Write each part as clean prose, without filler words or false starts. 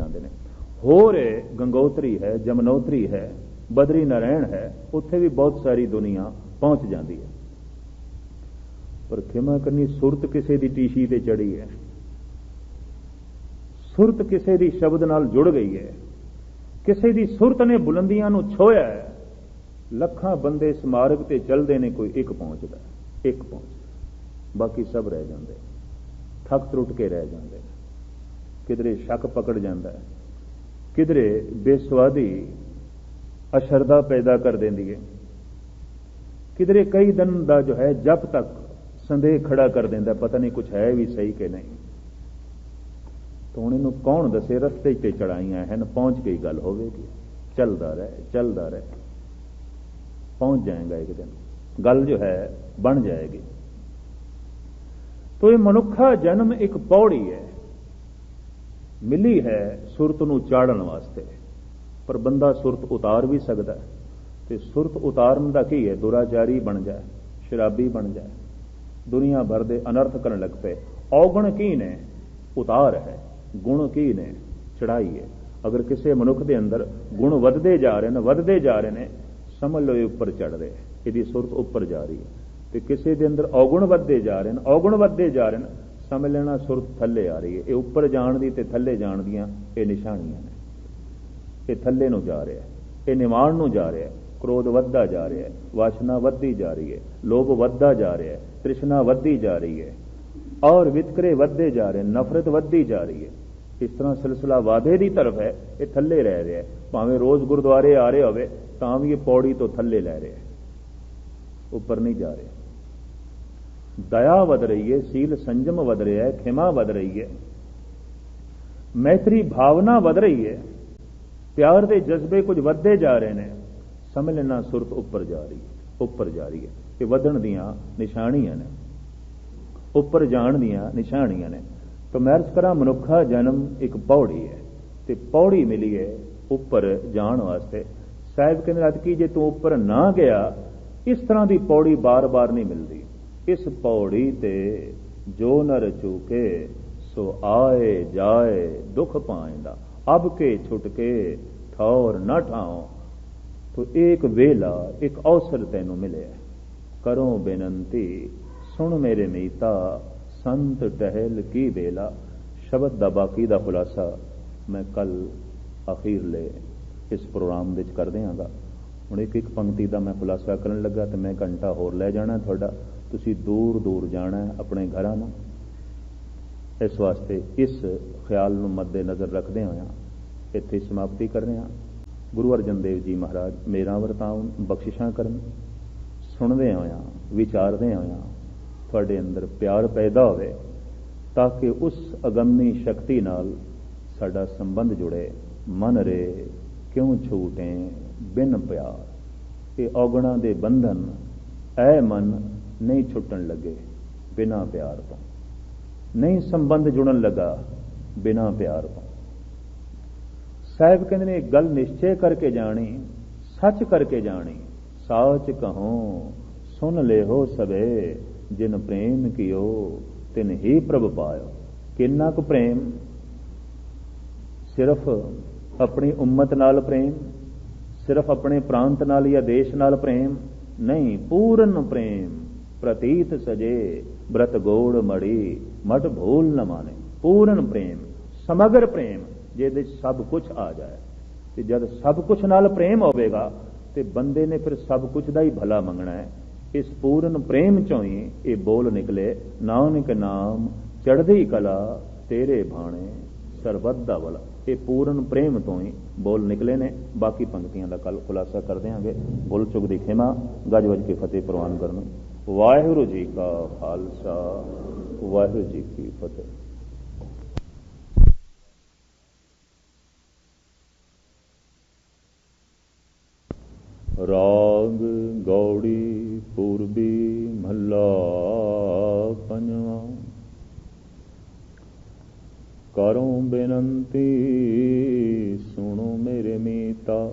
ਜਾਂਦੇ ਨੇ। ਹੋਰ ਗੰਗੋਤਰੀ ਹੈ, ਜਮਨੋਤਰੀ ਹੈ, ਬਦਰੀ ਨਾਰਾਇਣ ਹੈ, ਉੱਥੇ ਵੀ ਬਹੁਤ ਸਾਰੀ ਦੁਨੀਆ ਪਹੁੰਚ ਜਾਂਦੀ ਹੈ। ਪਰ ਖਿਮਾ ਕਰਨੀ, ਸੁਰਤ ਕਿਸੇ ਦੀ ਟੀਸ਼ੀ ਤੇ ਚੜੀ ਹੈ, ਸੁਰਤ ਕਿਸੇ ਦੀ ਸ਼ਬਦ ਨਾਲ ਜੁੜ ਗਈ ਹੈ, ਕਿਸੇ ਦੀ ਸੁਰਤ ਨੇ ਬੁਲੰਦੀਆਂ ਨੂੰ ਛੋਇਆ ਹੈ। ਲੱਖਾਂ ਬੰਦੇ ਸਮਾਰਕ ਤੇ ਚੱਲਦੇ ਨੇ, ਕੋਈ ਇੱਕ ਪਹੁੰਚਦਾ, ਇੱਕ ਪਹੁੰਚਦਾ, ਬਾਕੀ ਸਭ ਰਹਿ ਜਾਂਦੇ, ਥੱਕ ਟੁੱਟ ਕੇ ਰਹਿ ਜਾਂਦੇ ਨੇ। ਕਿਧਰੇ ਸ਼ੱਕ ਪਕੜ ਜਾਂਦਾ ਹੈ, ਕਿਧਰੇ ਬੇਸਵਾਦੀ ਅਸ਼ਰਦਾ ਪੈਦਾ ਕਰ ਦਿੰਦੀ ਹੈ, ਕਿਧਰੇ ਕਈ ਦਿਨ ਦਾ ਜੋ ਹੈ ਜਬ ਤੱਕ ਸੰਦੇਹ ਖੜਾ ਕਰ ਦਿੰਦਾ, ਪਤਾ ਨਹੀਂ ਕੁਛ ਹੈ ਵੀ ਸਹੀ ਕਿ ਨਹੀਂ। ਤਾਂ ਹੁਣ ਇਹਨੂੰ ਕੌਣ ਦੱਸੇ, ਰਸਤੇ ਤੇ ਚੜਾਈਆਂ ਹਨ, ਪਹੁੰਚ ਕੇ ਗੱਲ ਹੋਵੇਗੀ। ਚੱਲਦਾ ਰਹਿ, ਚੱਲਦਾ ਰਹਿ, ਪਹੁੰਚ ਜਾਏਗਾ ਇੱਕ ਦਿਨ, ਗੱਲ ਜੋ ਹੈ ਬਣ ਜਾਏਗੀ। ਤੋ ਇਹ ਮਨੁੱਖਾ ਜਨਮ ਇੱਕ ਪੌੜੀ ਹੈ, ਮਿਲੀ ਹੈ ਸੁਰਤ ਨੂੰ ਚਾੜਨ ਵਾਸਤੇ। ਪਰ ਬੰਦਾ ਸੁਰਤ ਉਤਾਰ ਵੀ ਸਕਦਾ ਹੈ, ਤੇ ਸੁਰਤ ਉਤਾਰਨ ਦਾ ਕੀ ਹੈ? ਦੁਰਾਚਾਰੀ ਬਣ ਜਾਏ, ਸ਼ਰਾਬੀ ਬਣ ਜਾਏ, ਦੁਨੀਆ ਭਰ ਦੇ ਅਨਰਥ ਕਰਨ ਲੱਗ ਪਏ। ਔਗਣ ਕੀ ਨੇ? ਉਤਾਰ ਹੈ। ਗੁਣ ਕੀ ਨੇ? ਚੜਾਈ ਹੈ। ਅਗਰ ਕਿਸੇ ਮਨੁੱਖ ਦੇ ਅੰਦਰ ਗੁਣ ਵੱਧਦੇ ਜਾ ਰਹੇ ਨੇ, ਵੱਧਦੇ ਜਾ ਰਹੇ ਨੇ, ਸਮਝ ਲਓ ਇਹ ਉੱਪਰ ਚੜ ਰਹੇ, ਇਹਦੀ ਸੁਰਤ ਉੱਪਰ ਜਾ ਰਹੀ ਹੈ। ਤੇ ਕਿਸੇ ਦੇ ਅੰਦਰ ਔਗੁਣ ਵੱਧਦੇ ਜਾ ਰਹੇ ਨੇ, ਔਗੁਣ ਵੱਧਦੇ ਜਾ ਰਹੇ ਨੇ, ਸਮਝ ਲੈਣਾ ਸੁਰਤ ਥੱਲੇ ਆ ਰਹੀ ਹੈ। ਇਹ ਉੱਪਰ ਜਾਣ ਦੀ ਤੇ ਥੱਲੇ ਜਾਣ ਦੀਆਂ ਇਹ ਨਿਸ਼ਾਨੀਆਂ ਨੇ। ਇਹ ਥੱਲੇ ਨੂੰ ਜਾ ਰਿਹਾ, ਇਹ ਨਿਵਾਣ ਨੂੰ ਜਾ ਰਿਹਾ, ਕ੍ਰੋਧ ਵੱਧਦਾ ਜਾ ਰਿਹਾ ਹੈ, ਵਾਸ਼ਨਾ ਵੱਧਦੀ ਜਾ ਰਹੀ ਹੈ, ਲੋਭ ਵੱਧਦਾ ਜਾ ਰਿਹਾ ਹੈ, ਤ੍ਰਿਸ਼ਨਾ ਵੱਧਦੀ ਜਾ ਰਹੀ ਹੈ, ਔਰ ਵਿਤਕਰੇ ਵੱਧਦੇ ਜਾ ਰਹੇ, ਨਫ਼ਰਤ ਵੱਧਦੀ ਜਾ ਰਹੀ ਹੈ। ਇਸ ਤਰ੍ਹਾਂ ਸਿਲਸਿਲਾ ਵਾਧੇ ਦੀ ਤਰਫ ਹੈ, ਇਹ ਥੱਲੇ ਰਹਿ ਰਿਹਾ। ਭਾਵੇਂ ਰੋਜ਼ ਗੁਰਦੁਆਰੇ ਆ ਰਹੇ ਹੋਵੇ ਤਾਂ ਵੀ ਇਹ ਪੌੜੀ ਤੋਂ ਥੱਲੇ ਲੈ ਰਿਹਾ, ਉੱਪਰ ਨਹੀਂ ਜਾ ਰਿਹਾ। ਦਇਆ ਵਧ ਰਹੀ ਹੈ, ਸੀਲ ਸੰਜਮ ਵਧ ਰਿਹਾ ਹੈ, ਖਿਮਾ ਵਧ ਰਹੀ ਹੈ, ਮੈਤਰੀ ਭਾਵਨਾ ਵਧ ਰਹੀ ਹੈ, ਪਿਆਰ ਦੇ ਜਜ਼ਬੇ ਕੁਝ ਵੱਧਦੇ ਜਾ ਰਹੇ ਨੇ। ਸਮਝ ਲੈਣਾ ਸੁਰਤ ਉੱਪਰ ਜਾ ਰਹੀ ਹੈ, ਉੱਪਰ ਜਾ ਰਹੀ ਹੈ। ਇਹ ਵਧਣ ਦੀਆਂ ਨਿਸ਼ਾਨੀਆਂ ਨੇ, ਉੱਪਰ ਜਾਣ ਦੀਆਂ ਨਿਸ਼ਾਨੀਆਂ ਨੇ। ਤਾਂ ਮੈਂ ਅਰਜ਼ ਕਰਾਂ, ਮਨੁੱਖਾ ਜਨਮ ਇੱਕ ਪੌੜੀ ਹੈ, ਤੇ ਪੌੜੀ ਮਿਲੀ ਹੈ ਉੱਪਰ ਜਾਣ ਵਾਸਤੇ। ਸਾਹਿਬ ਕਹਿੰਦੇ ਅੱਜ ਕੀ ਜੇ ਤੂੰ ਉੱਪਰ ਨਾ ਗਿਆ, ਇਸ ਤਰ੍ਹਾਂ ਦੀ ਪੌੜੀ ਬਾਰ-ਬਾਰ ਨਹੀਂ ਮਿਲਦੀ। ਇਸ ਪੌੜੀ ਤੇ ਜੋ ਨਰ ਚੂਕੇ ਸੋ ਆਏ ਜਾਏ ਦੁੱਖ ਪਾਇਂਦਾ, ਅਬ ਕੇ ਛੁਟਕੇ ਠੌਰ ਨਾ ਠਾਓ। ਤੋ ਇੱਕ ਵੇਲਾ, ਇੱਕ ਅਵਸਰ ਤੈਨੂੰ ਮਿਲਿਆ, ਕਰੋ ਬੇਨੰਤੀ ਸੁਣ ਮੇਰੇ ਮੀਤਾ, ਸੰਤ ਟਹਿਲ ਕੀ ਵੇਲਾ। ਸ਼ਬਦ ਦਾ ਬਾਕੀ ਦਾ ਖੁਲਾਸਾ ਮੈਂ ਕੱਲ ਅਖੀਰਲੇ ਇਸ ਪ੍ਰੋਗਰਾਮ ਵਿੱਚ ਕਰ ਦਿਆਂਗਾ। ਹੁਣ ਇੱਕ ਇੱਕ ਪੰਕਤੀ ਦਾ ਮੈਂ ਖੁਲਾਸਾ ਕਰਨ ਲੱਗਾ ਤੇ ਮੈਂ ਘੰਟਾ ਹੋਰ ਲੈ ਜਾਣਾ ਤੁਹਾਡਾ। ਤੁਸੀਂ ਦੂਰ ਦੂਰ ਜਾਣਾ ਆਪਣੇ ਘਰਾਂ ਨੂੰ। ਇਸ ਵਾਸਤੇ ਇਸ ਖਿਆਲ ਨੂੰ ਮੱਦੇ ਨਜ਼ਰ ਰੱਖਦੇ ਹੋਇਆ ਇੱਥੇ ਸਮਾਪਤੀ ਕਰ ਰਹੇ ਹਾਂ। ਗੁਰੂ ਅਰਜਨ ਦੇਵ ਜੀ ਮਹਾਰਾਜ ਮੇਰਾ ਵਰਤਾਉਣ, ਬਖਸ਼ਿਸ਼ਾਂ ਕਰਨ। ਸੁਣਦੇ ਹੋਇਆ, ਵਿਚਾਰਦੇ ਹੋਇਆ ਤੁਹਾਡੇ ਅੰਦਰ ਪਿਆਰ ਪੈਦਾ ਹੋਵੇ, ਤਾਂ ਕਿ ਉਸ ਅਗੰਮੀ ਸ਼ਕਤੀ ਨਾਲ ਸਾਡਾ ਸੰਬੰਧ ਜੁੜੇ। ਮਨ ਰੇ ਕਿਉਂ ਛੂਟੇ ਬਿਨ ਪਿਆਰ। ਇਹ ਔਗਣਾਂ ਦੇ ਬੰਧਨ ਐ ਮਨ ਨਹੀਂ ਛੁੱਟਣ ਲੱਗੇ ਬਿਨਾਂ ਪਿਆਰ ਤੋਂ, ਨਹੀਂ ਸੰਬੰਧ ਜੁੜਨ ਲੱਗਾ ਬਿਨਾਂ ਪਿਆਰ ਤੋਂ। ਸਾਹਿਬ ਕਹਿੰਦੇ ਨੇ ਇੱਕ ਗੱਲ ਨਿਸ਼ਚੈ ਕਰਕੇ ਜਾਣੀ, ਸੱਚ ਕਰਕੇ ਜਾਣੀ। ਸਾਚ ਕਹੋ ਸੁਨ ਲੇਹੋ ਸਵੇ, ਜਿਨ ਪ੍ਰੇਮ ਕੀਓ ਤਿਨ ਹੀ ਪ੍ਰਭ ਪਾਇਓ। ਕਿੰਨਾ ਕੁ ਪ੍ਰੇਮ? ਸਿਰਫ ਆਪਣੀ ਉਮਤ ਨਾਲ ਪ੍ਰੇਮ, ਸਿਰਫ ਆਪਣੇ ਪ੍ਰਾਂਤ ਨਾਲ ਜਾਂ ਦੇਸ਼ ਨਾਲ ਪ੍ਰੇਮ ਨਹੀਂ, ਪੂਰਨ ਪ੍ਰੇਮ। ਪ੍ਰਤੀਤ ਸਜੇ ਬ੍ਰਤ ਗੋੜ ਮੜੀ, ਮਟ ਭੂਲ ਨ ਮਾਨੇ। ਪੂਰਨ ਪ੍ਰੇਮ, ਸਮਗਰ ਪ੍ਰੇਮ, ਜਿਹਦੇ ਸਭ ਕੁਝ ਆ ਜਾਏ। ਤੇ ਜਦ ਸਭ ਕੁਝ ਨਾਲ ਪ੍ਰੇਮ ਹੋਵੇਗਾ ਤੇ ਬੰਦੇ ਨੇ ਫਿਰ ਸਭ ਕੁਝ ਦਾ ਹੀ ਭਲਾ ਮੰਗਣਾ ਹੈ। ਇਸ ਪੂਰਨ ਪ੍ਰੇਮ ਚੋਂ ਹੀ ਇਹ ਬੋਲ ਨਿਕਲੇ, ਨਾਨਕ ਨਾਮ ਚੜ੍ਹਦੀ ਕਲਾ ਤੇਰੇ ਭਾਣੇ ਸਰਬੱਤ ਦਾ ਭਲਾ। ਇਹ ਪੂਰਨ ਪ੍ਰੇਮ ਤੋਂ ਹੀ ਬੋਲ ਨਿਕਲੇ ਨੇ। ਬਾਕੀ ਪੰਕਤੀਆਂ ਦਾ ਕੱਲ ਖੁਲਾਸਾ ਕਰ ਦਿਆਂਗੇ। ਭੁੱਲ ਚੁੱਕ ਦੀ ਖਿਮਾ, ਗੱਜ ਵੱਜ ਕੇ ਫਤਿਹ ਪ੍ਰਵਾਨ ਕਰਨ। ਵਾਹਿਗੁਰੂ ਜੀ ਕਾ ਖਾਲਸਾ, ਵਾਹਿਗੁਰੂ ਜੀ ਕੀ ਫਤਿਹ। ਰਾਗ ਗੌੜੀ ਪੂਰਬੀ ਮਹੱਲਾ ਪੰਜਵਾਂ। ਕਰੋ ਬੇਨੰਤੀ ਸੁਣੋ ਮੇਰੇ ਮੀਤਾ,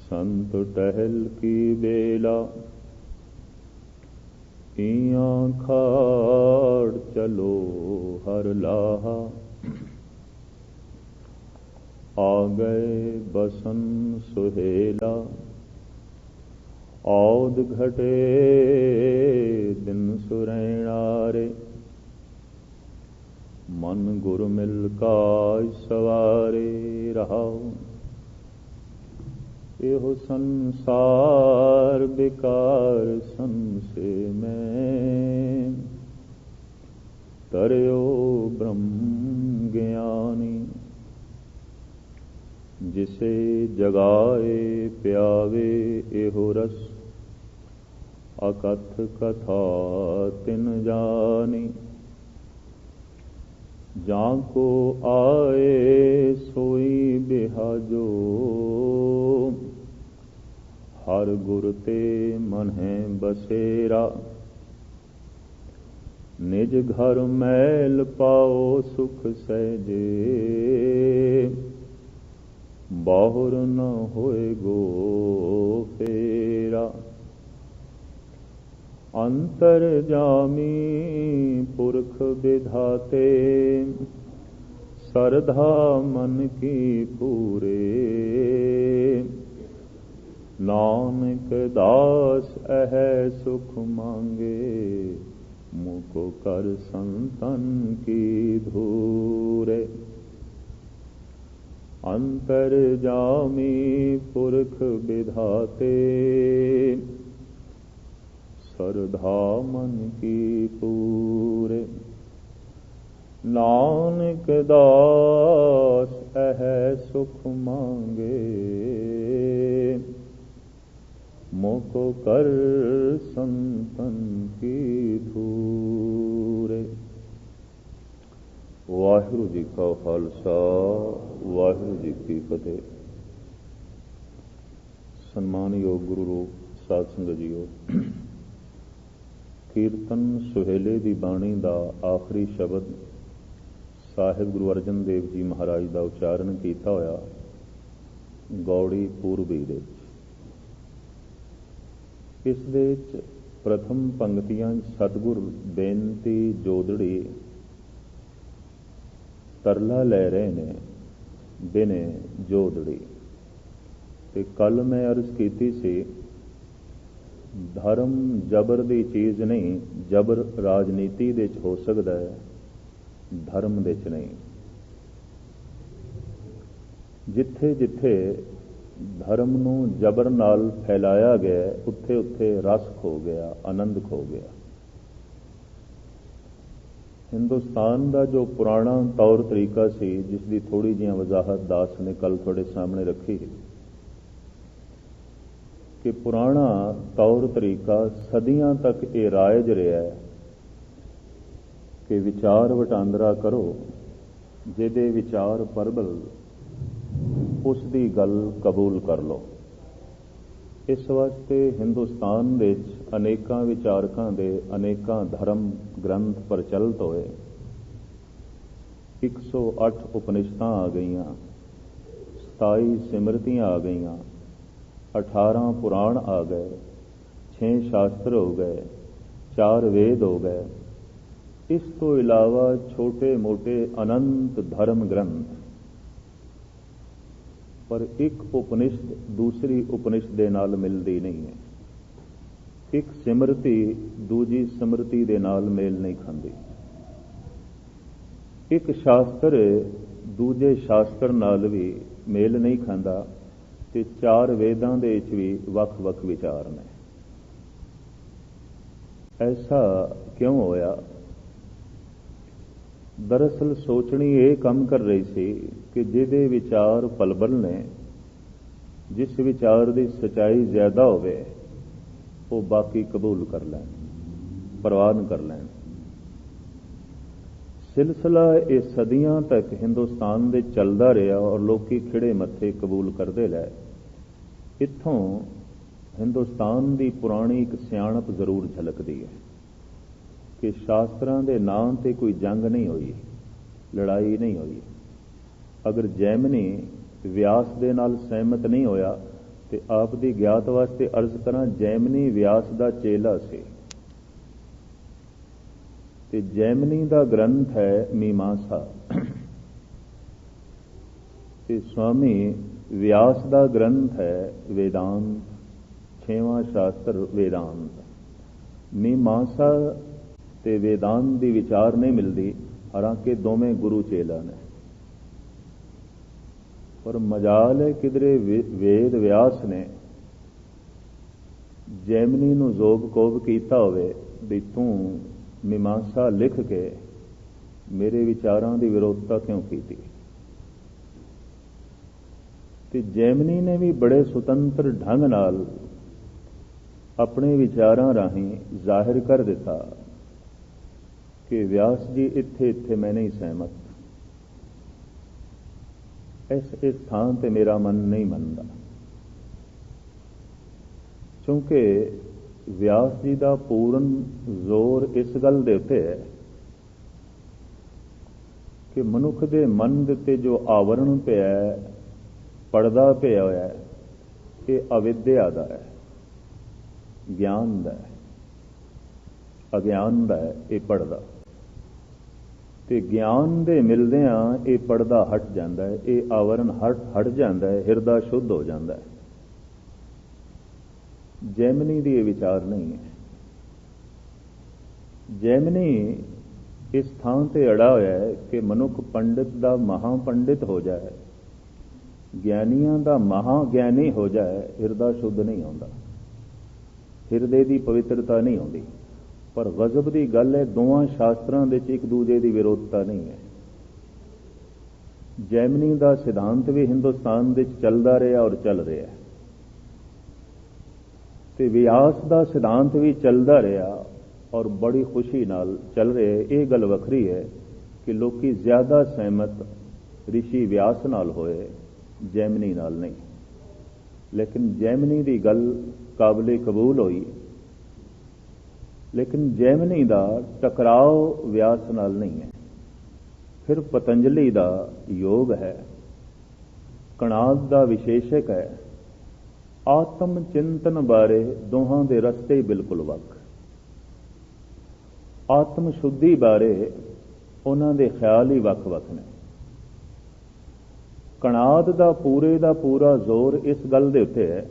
ਸੰਤ ਟਹਿਲ ਕੀ ਵੇਲਾ। ਇਆਂ ਖਾੜ ਚਲੋ ਹਰ ਲਾਹਾ, आ गए बसन सुहेला, औद घटे दिन सुरैणारे। मन गुर मिल काज सवारे रहाओ, एहो संसार बेकार संसे में। तरयो ब्रह्म ज्ञानी, जिसे जगाए प्यावे एहो रस। अकथ कथा तिन जानी, जाको आए सोई बिहाजो। हर गुर ते मन है बसेरा, निज घर मैल पाओ सुख सहजे। बाहुर न होए गो फेरा, अंतर जामी पुरख विधाते। सरधा मन की पूरे, नानक दास अह सुख मांगे। मुको कर संतन की धूरे, अंतर जामी पुरख विधाते। सरधा मन की पूरे, नानक दास अह सुख मांगे। मोको कर संतन की धूरे। वाहिगुरु जी का खालसा, वाहिगुरु जी की फतेह। सन्मानयोग गुरु रूप साध संगत जीओ, ਕੀਰਤਨ ਸੁਹੇਲੇ ਦੀ ਬਾਣੀ ਦਾ ਆਖਰੀ ਸ਼ਬਦ ਸਾਹਿਬ ਗੁਰੂ ਅਰਜਨ ਦੇਵ ਜੀ ਮਹਾਰਾਜ ਦਾ ਉਚਾਰਨ ਕੀਤਾ ਹੋਇਆ ਗੌੜੀ ਪੂਰਬੀ ਦੇ ਵਿੱਚ। ਇਸ ਦੇ ਵਿੱਚ ਪ੍ਰਥਮ ਪੰਕਤੀਆਂ ਸਤਿਗੁਰ ਬੇਨਤੀ ਜੋਦੜੀ ਤਰਲਾ ਲੈ ਰਹੇ ਨੇ, ਬਿਨੇ ਜੋਦੜੀ। ਤੇ ਕੱਲ ਮੈਂ ਅਰਜ਼ ਕੀਤੀ ਸੀ, ਧਰਮ ਜਬਰ ਦੀ ਚੀਜ਼ ਨਹੀਂ। ਜਬਰ ਰਾਜਨੀਤੀ ਦੇ ਵਿੱਚ ਹੋ ਸਕਦਾ ਹੈ, ਧਰਮ ਦੇ ਵਿੱਚ ਨਹੀਂ। ਜਿੱਥੇ ਜਿੱਥੇ ਧਰਮ ਨੂੰ ਜਬਰ ਨਾਲ ਫੈਲਾਇਆ ਗਿਆ, ਉੱਥੇ ਉੱਥੇ ਰਸ ਖੋ ਗਿਆ, ਆਨੰਦ ਖੋ ਗਿਆ। ਹਿੰਦੁਸਤਾਨ ਦਾ ਜੋ ਪੁਰਾਣਾ ਤੌਰ ਤਰੀਕਾ ਸੀ, ਜਿਸ ਦੀ ਥੋੜੀ ਜਿਹੀ ਵਜ਼ਾਹਤ ਦਾਸ ਨੇ ਕੱਲ ਤੁਹਾਡੇ ਸਾਹਮਣੇ ਰੱਖੀ ਕਿ ਪੁਰਾਣਾ ਤੌਰ ਤਰੀਕਾ ਸਦੀਆਂ ਤੱਕ ਇਹ ਰਾਇਜ ਰਿਹਾ ਹੈ ਕਿ ਵਿਚਾਰ ਵਟਾਂਦਰਾ ਕਰੋ, ਜਿਹਦੇ ਵਿਚਾਰ ਪ੍ਰਬਲ ਉਸ ਦੀ ਗੱਲ ਕਬੂਲ ਕਰ ਲਓ। ਇਸ ਵਾਸਤੇ ਹਿੰਦੁਸਤਾਨ ਵਿੱਚ ਅਨੇਕਾਂ ਵਿਚਾਰਕਾਂ ਦੇ ਅਨੇਕਾਂ ਧਰਮ ਗ੍ਰੰਥ ਪ੍ਰਚਲਿਤ ਹੋਏ। 108 ਉਪਨਿਸ਼ਦਾਂ ਆ ਗਈਆਂ, 27 ਸਿਮਰਤੀਆਂ ਆ ਗਈਆਂ, 18 ਪੁਰਾਣ ਆ ਗਏ, 6 ਸ਼ਾਸਤਰ ਹੋ ਗਏ, 4 ਵੇਦ ਹੋ ਗਏ। ਇਸ ਤੋਂ ਇਲਾਵਾ ਛੋਟੇ ਮੋਟੇ ਅਨੰਤ ਧਰਮ ਗ੍ਰੰਥ। ਪਰ ਇੱਕ ਉਪਨਿਸ਼ਦ ਦੂਸਰੀ ਉਪਨਿਸ਼ਦ ਦੇ ਨਾਲ ਮਿਲਦੀ ਨਹੀਂ ਹੈ। ਇੱਕ ਸਿਮਰਤੀ ਦੂਜੀ ਸਿਮਰਤੀ ਦੇ ਨਾਲ ਮੇਲ ਨਹੀਂ ਖਾਂਦੀ। ਇੱਕ ਸ਼ਾਸਤਰ ਦੂਜੇ ਸ਼ਾਸਤਰ ਨਾਲ ਵੀ ਮੇਲ ਨਹੀਂ ਖਾਂਦਾ। ਤੇ 4 ਵੇਦਾਂ ਦੇ ਵਿੱਚ ਵੀ ਵੱਖ-ਵੱਖ ਵਿਚਾਰ ਨੇ। ਐਸਾ ਕਿਉਂ ਹੋਇਆ? ਦਰਅਸਲ ਸੋਚਣੀ ਇਹ ਕੰਮ ਕਰ ਰਹੀ ਸੀ ਕਿ ਜਿਹਦੇ ਵਿਚਾਰ ਪਲਬਲ ਨੇ, ਜਿਸ ਵਿਚਾਰ ਦੀ ਸਚਾਈ ਜ਼ਿਆਦਾ ਹੋਵੇ, ਉਹ ਬਾਕੀ ਕਬੂਲ ਕਰ ਲੈਣ, ਪ੍ਰਵਾਨ ਕਰ ਲੈਣ। ਸਿਲਸਿਲਾ ਇਹ ਸਦੀਆਂ ਤੱਕ ਹਿੰਦੁਸਤਾਨ ਦੇ ਚੱਲਦਾ ਰਿਹਾ ਔਰ ਲੋਕੀ ਖਿੜੇ ਮੱਥੇ ਕਬੂਲ ਕਰਦੇ ਲਏ। ਇੱਥੋਂ ਹਿੰਦੁਸਤਾਨ ਦੀ ਪੁਰਾਣੀ ਇੱਕ ਸਿਆਣਪ ਜ਼ਰੂਰ ਝਲਕਦੀ ਹੈ ਕਿ ਸ਼ਾਸਤਰਾਂ ਦੇ ਨਾਂ ਤੇ ਕੋਈ ਜੰਗ ਨਹੀਂ ਹੋਈ, ਲੜਾਈ ਨਹੀਂ ਹੋਈ। ਅਗਰ ਜੈਮਨੀ ਵਿਆਸ ਦੇ ਨਾਲ ਸਹਿਮਤ ਨਹੀਂ ਹੋਇਆ ਤੇ ਆਪ ਦੀ ਗਿਆਤ ਵਾਸਤੇ ਅਰਜ਼ ਕਰਾਂ, ਜੈਮਨੀ ਵਿਆਸ ਦਾ ਚੇਲਾ ਸੀ ਤੇ ਜੈਮਨੀ ਦਾ ਗ੍ਰੰਥ ਹੈ ਮੀਮਾਂਸਾ। ਤੇ ਸੁਆਮੀ ਵਿਆਸ ਦਾ ਗ੍ਰੰਥ ਹੈ ਵੇਦਾਂਤ, 6ਵਾਂ ਸ਼ਾਸਤਰ ਵੇਦਾਂਤ। ਮੀਮਾਂਸਾ ਤੇ ਵੇਦਾਂਤ ਦੀ ਵਿਚਾਰ ਨਹੀਂ ਮਿਲਦੀ, ਹਾਲਾਂਕਿ ਦੋਵੇਂ ਗੁਰੂ ਚੇਲਾ ਨੇ। ਪਰ ਮਜਾਲ ਹੈ ਕਿਧਰੇ ਵੇਦ ਵਿਆਸ ਨੇ ਜੈਮਨੀ ਨੂੰ ਜ਼ੋਬ ਕੋਬ ਕੀਤਾ ਹੋਵੇ ਵੀ ਤੂੰ ਮੀਮਾਂਸਾ ਲਿਖ ਕੇ ਮੇਰੇ ਵਿਚਾਰਾਂ ਦੀ ਵਿਰੋਧਤਾ ਕਿਉਂ ਕੀਤੀ। ਤੇ ਜੈਮਨੀ ਨੇ ਵੀ ਬੜੇ ਸੁਤੰਤਰ ਢੰਗ ਨਾਲ ਆਪਣੇ ਵਿਚਾਰਾਂ ਰਾਹੀਂ ਜ਼ਾਹਿਰ ਕਰ ਦਿੱਤਾ ਕਿ ਵਿਆਸ ਜੀ ਇੱਥੇ ਮੈਂ ਨਹੀਂ ਸਹਿਮਤ, ਇਸ ਥਾਂ ਤੇ ਮੇਰਾ ਮਨ ਨਹੀਂ ਮੰਨਦਾ। ਕਿਉਂਕਿ ਵਿਆਸ ਜੀ ਦਾ ਪੂਰਨ ਜ਼ੋਰ ਇਸ ਗੱਲ ਦੇ ਉੱਤੇ ਹੈ ਕਿ ਮਨੁੱਖ ਦੇ ਮਨ ਦੇ ਉੱਤੇ ਜੋ ਆਵਰਣ ਪਿਆ, ਪਰਦਾ ਪਿਆ ਹੋਇਆ ਹੈ, ਇਹ ਅਵਿਦਿਆ ਦਾ ਹੈ, ਗਿਆਨ ਦਾ ਹੈ, ਅਗਿਆਨ ਦਾ ਹੈ ਇਹ ਪਰਦਾ। ਤੇ ਗਿਆਨ ਦੇ ਮਿਲਦਿਆਂ ਇਹ ਪਰਦਾ ਹਟ ਜਾਂਦਾ ਹੈ, ਇਹ ਆਵਰਣ ਹਟ ਜਾਂਦਾ ਹੈ, ਹਿਰਦਾ ਸ਼ੁੱਧ ਹੋ ਜਾਂਦਾ ਹੈ। ਜੈਮਨੀ ਦੀ ਇਹ ਵਿਚਾਰ ਨਹੀਂ ਹੈ। ਜੈਮਨੀ ਇਸ ਥਾਂ ਤੇ ਅੜਾ ਹੋਇਆ ਹੈ ਕਿ ਮਨੁੱਖ ਪੰਡਿਤ ਦਾ ਮਹਾਪੰਡਿਤ ਹੋ ਜਾਏ, ਗਿਆਨੀਆਂ ਦਾ ਮਹਾਗਿਆਨੀ ਹੋ ਜਾਏ, ਹਿਰਦਾ ਸ਼ੁੱਧ ਨਹੀਂ ਹੁੰਦਾ, ਹਿਰਦੇ ਦੀ ਪਵਿੱਤਰਤਾ ਨਹੀਂ ਆਉਂਦੀ। ਪਰ ਗਜ਼ਬ ਦੀ ਗੱਲ ਹੈ, ਦੋਵਾਂ ਸ਼ਾਸਤਰਾਂ ਦੇ ਵਿੱਚ ਇੱਕ ਦੂਜੇ ਦੀ ਵਿਰੋਧਤਾ ਨਹੀਂ ਹੈ। ਜੈਮਨੀ ਦਾ ਸਿਧਾਂਤ ਵੀ ਹਿੰਦੁਸਤਾਨ ਵਿੱਚ ਚੱਲਦਾ ਰਿਹਾ ਔਰ ਚੱਲ ਰਿਹਾ, ਤੇ ਵਿਆਸ ਦਾ ਸਿਧਾਂਤ ਵੀ ਚੱਲਦਾ ਰਿਹਾ ਔਰ ਬੜੀ ਖੁਸ਼ੀ ਨਾਲ ਚੱਲ ਰਿਹਾ। ਇਹ ਗੱਲ ਵੱਖਰੀ ਹੈ ਕਿ ਲੋਕੀ ਜ਼ਿਆਦਾ ਸਹਿਮਤ ਰਿਸ਼ੀ ਵਿਆਸ ਨਾਲ ਹੋਏ, ਜੈਮਨੀ ਨਾਲ ਨਹੀਂ। ਲੇਕਿਨ ਜੈਮਨੀ ਦੀ ਗੱਲ ਕਾਬਲੇ ਕਬੂਲ ਹੋਈ, ਲੇਕਿਨ ਜੈਮਨੀ ਦਾ ਟਕਰਾਓ ਵਿਆਸ ਨਾਲ ਨਹੀਂ ਹੈ। ਫਿਰ ਪਤੰਜਲੀ ਦਾ ਯੋਗ ਹੈ, ਕਣਾਦ ਦਾ ਵਿਸ਼ੇਸ਼ਕ ਹੈ। ਆਤਮ ਚਿੰਤਨ ਬਾਰੇ ਦੋਹਾਂ ਦੇ ਰਸਤੇ ਬਿਲਕੁਲ ਵੱਖ। ਆਤਮ ਸ਼ੁੱਧੀ ਬਾਰੇ ਉਹਨਾਂ ਦੇ ਖਿਆਲ ਹੀ ਵੱਖ-ਵੱਖ ਨੇ। ਕਣਾਦ ਦਾ ਪੂਰਾ ਜ਼ੋਰ ਇਸ ਗੱਲ ਦੇ ਉੱਤੇ ਹੈ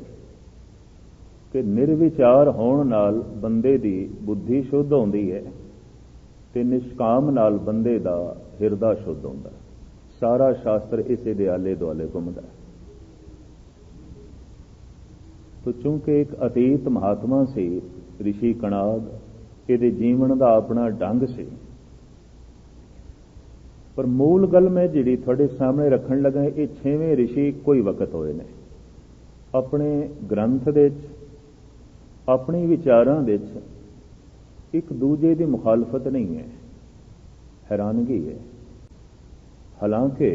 ਕਿ ਨਿਰਵਿਚਾਰ ਹੋਣ ਨਾਲ ਬੰਦੇ ਦੀ ਬੁੱਧੀ ਸ਼ੁੱਧ ਹੁੰਦੀ ਹੈ ਤੇ ਨਿਸ਼ਕਾਮ ਨਾਲ ਬੰਦੇ ਦਾ ਹਿਰਦਾ ਸ਼ੁੱਧ ਹੁੰਦਾ। ਸਾਰਾ ਸ਼ਾਸਤਰ ਇਸੇ ਦੇ ਆਲੇ ਦੁਆਲੇ ਘੁੰਮਦਾ। ਤੋ ਚੂੰਕਿ ਇੱਕ ਅਤੀਤ ਮਹਾਤਮਾ ਸੀ ਰਿਸ਼ੀ ਕਣਾਦ, ਇਹਦੇ ਜੀਵਨ ਦਾ ਆਪਣਾ ਢੰਗ ਸੀ। ਪਰ ਮੂਲ ਗੱਲ ਮੈਂ ਜਿਹੜੀ ਤੁਹਾਡੇ ਸਾਹਮਣੇ ਰੱਖਣ ਲੱਗਾ, ਇਹ 6ਵੇਂ ਰਿਸ਼ੀ ਕੋਈ ਵਕਤ ਹੋਏ ਨੇ। ਆਪਣੇ ਗ੍ਰੰਥ ਦੇ ਵਿੱਚ, ਆਪਣੀ ਵਿਚਾਰਾਂ ਦੇ ਵਿੱਚ ਇੱਕ ਦੂਜੇ ਦੀ ਮੁਖਾਲਫਤ ਨਹੀਂ ਹੈ, ਹੈਰਾਨਗੀ ਹੈ। ਹਾਲਾਂਕਿ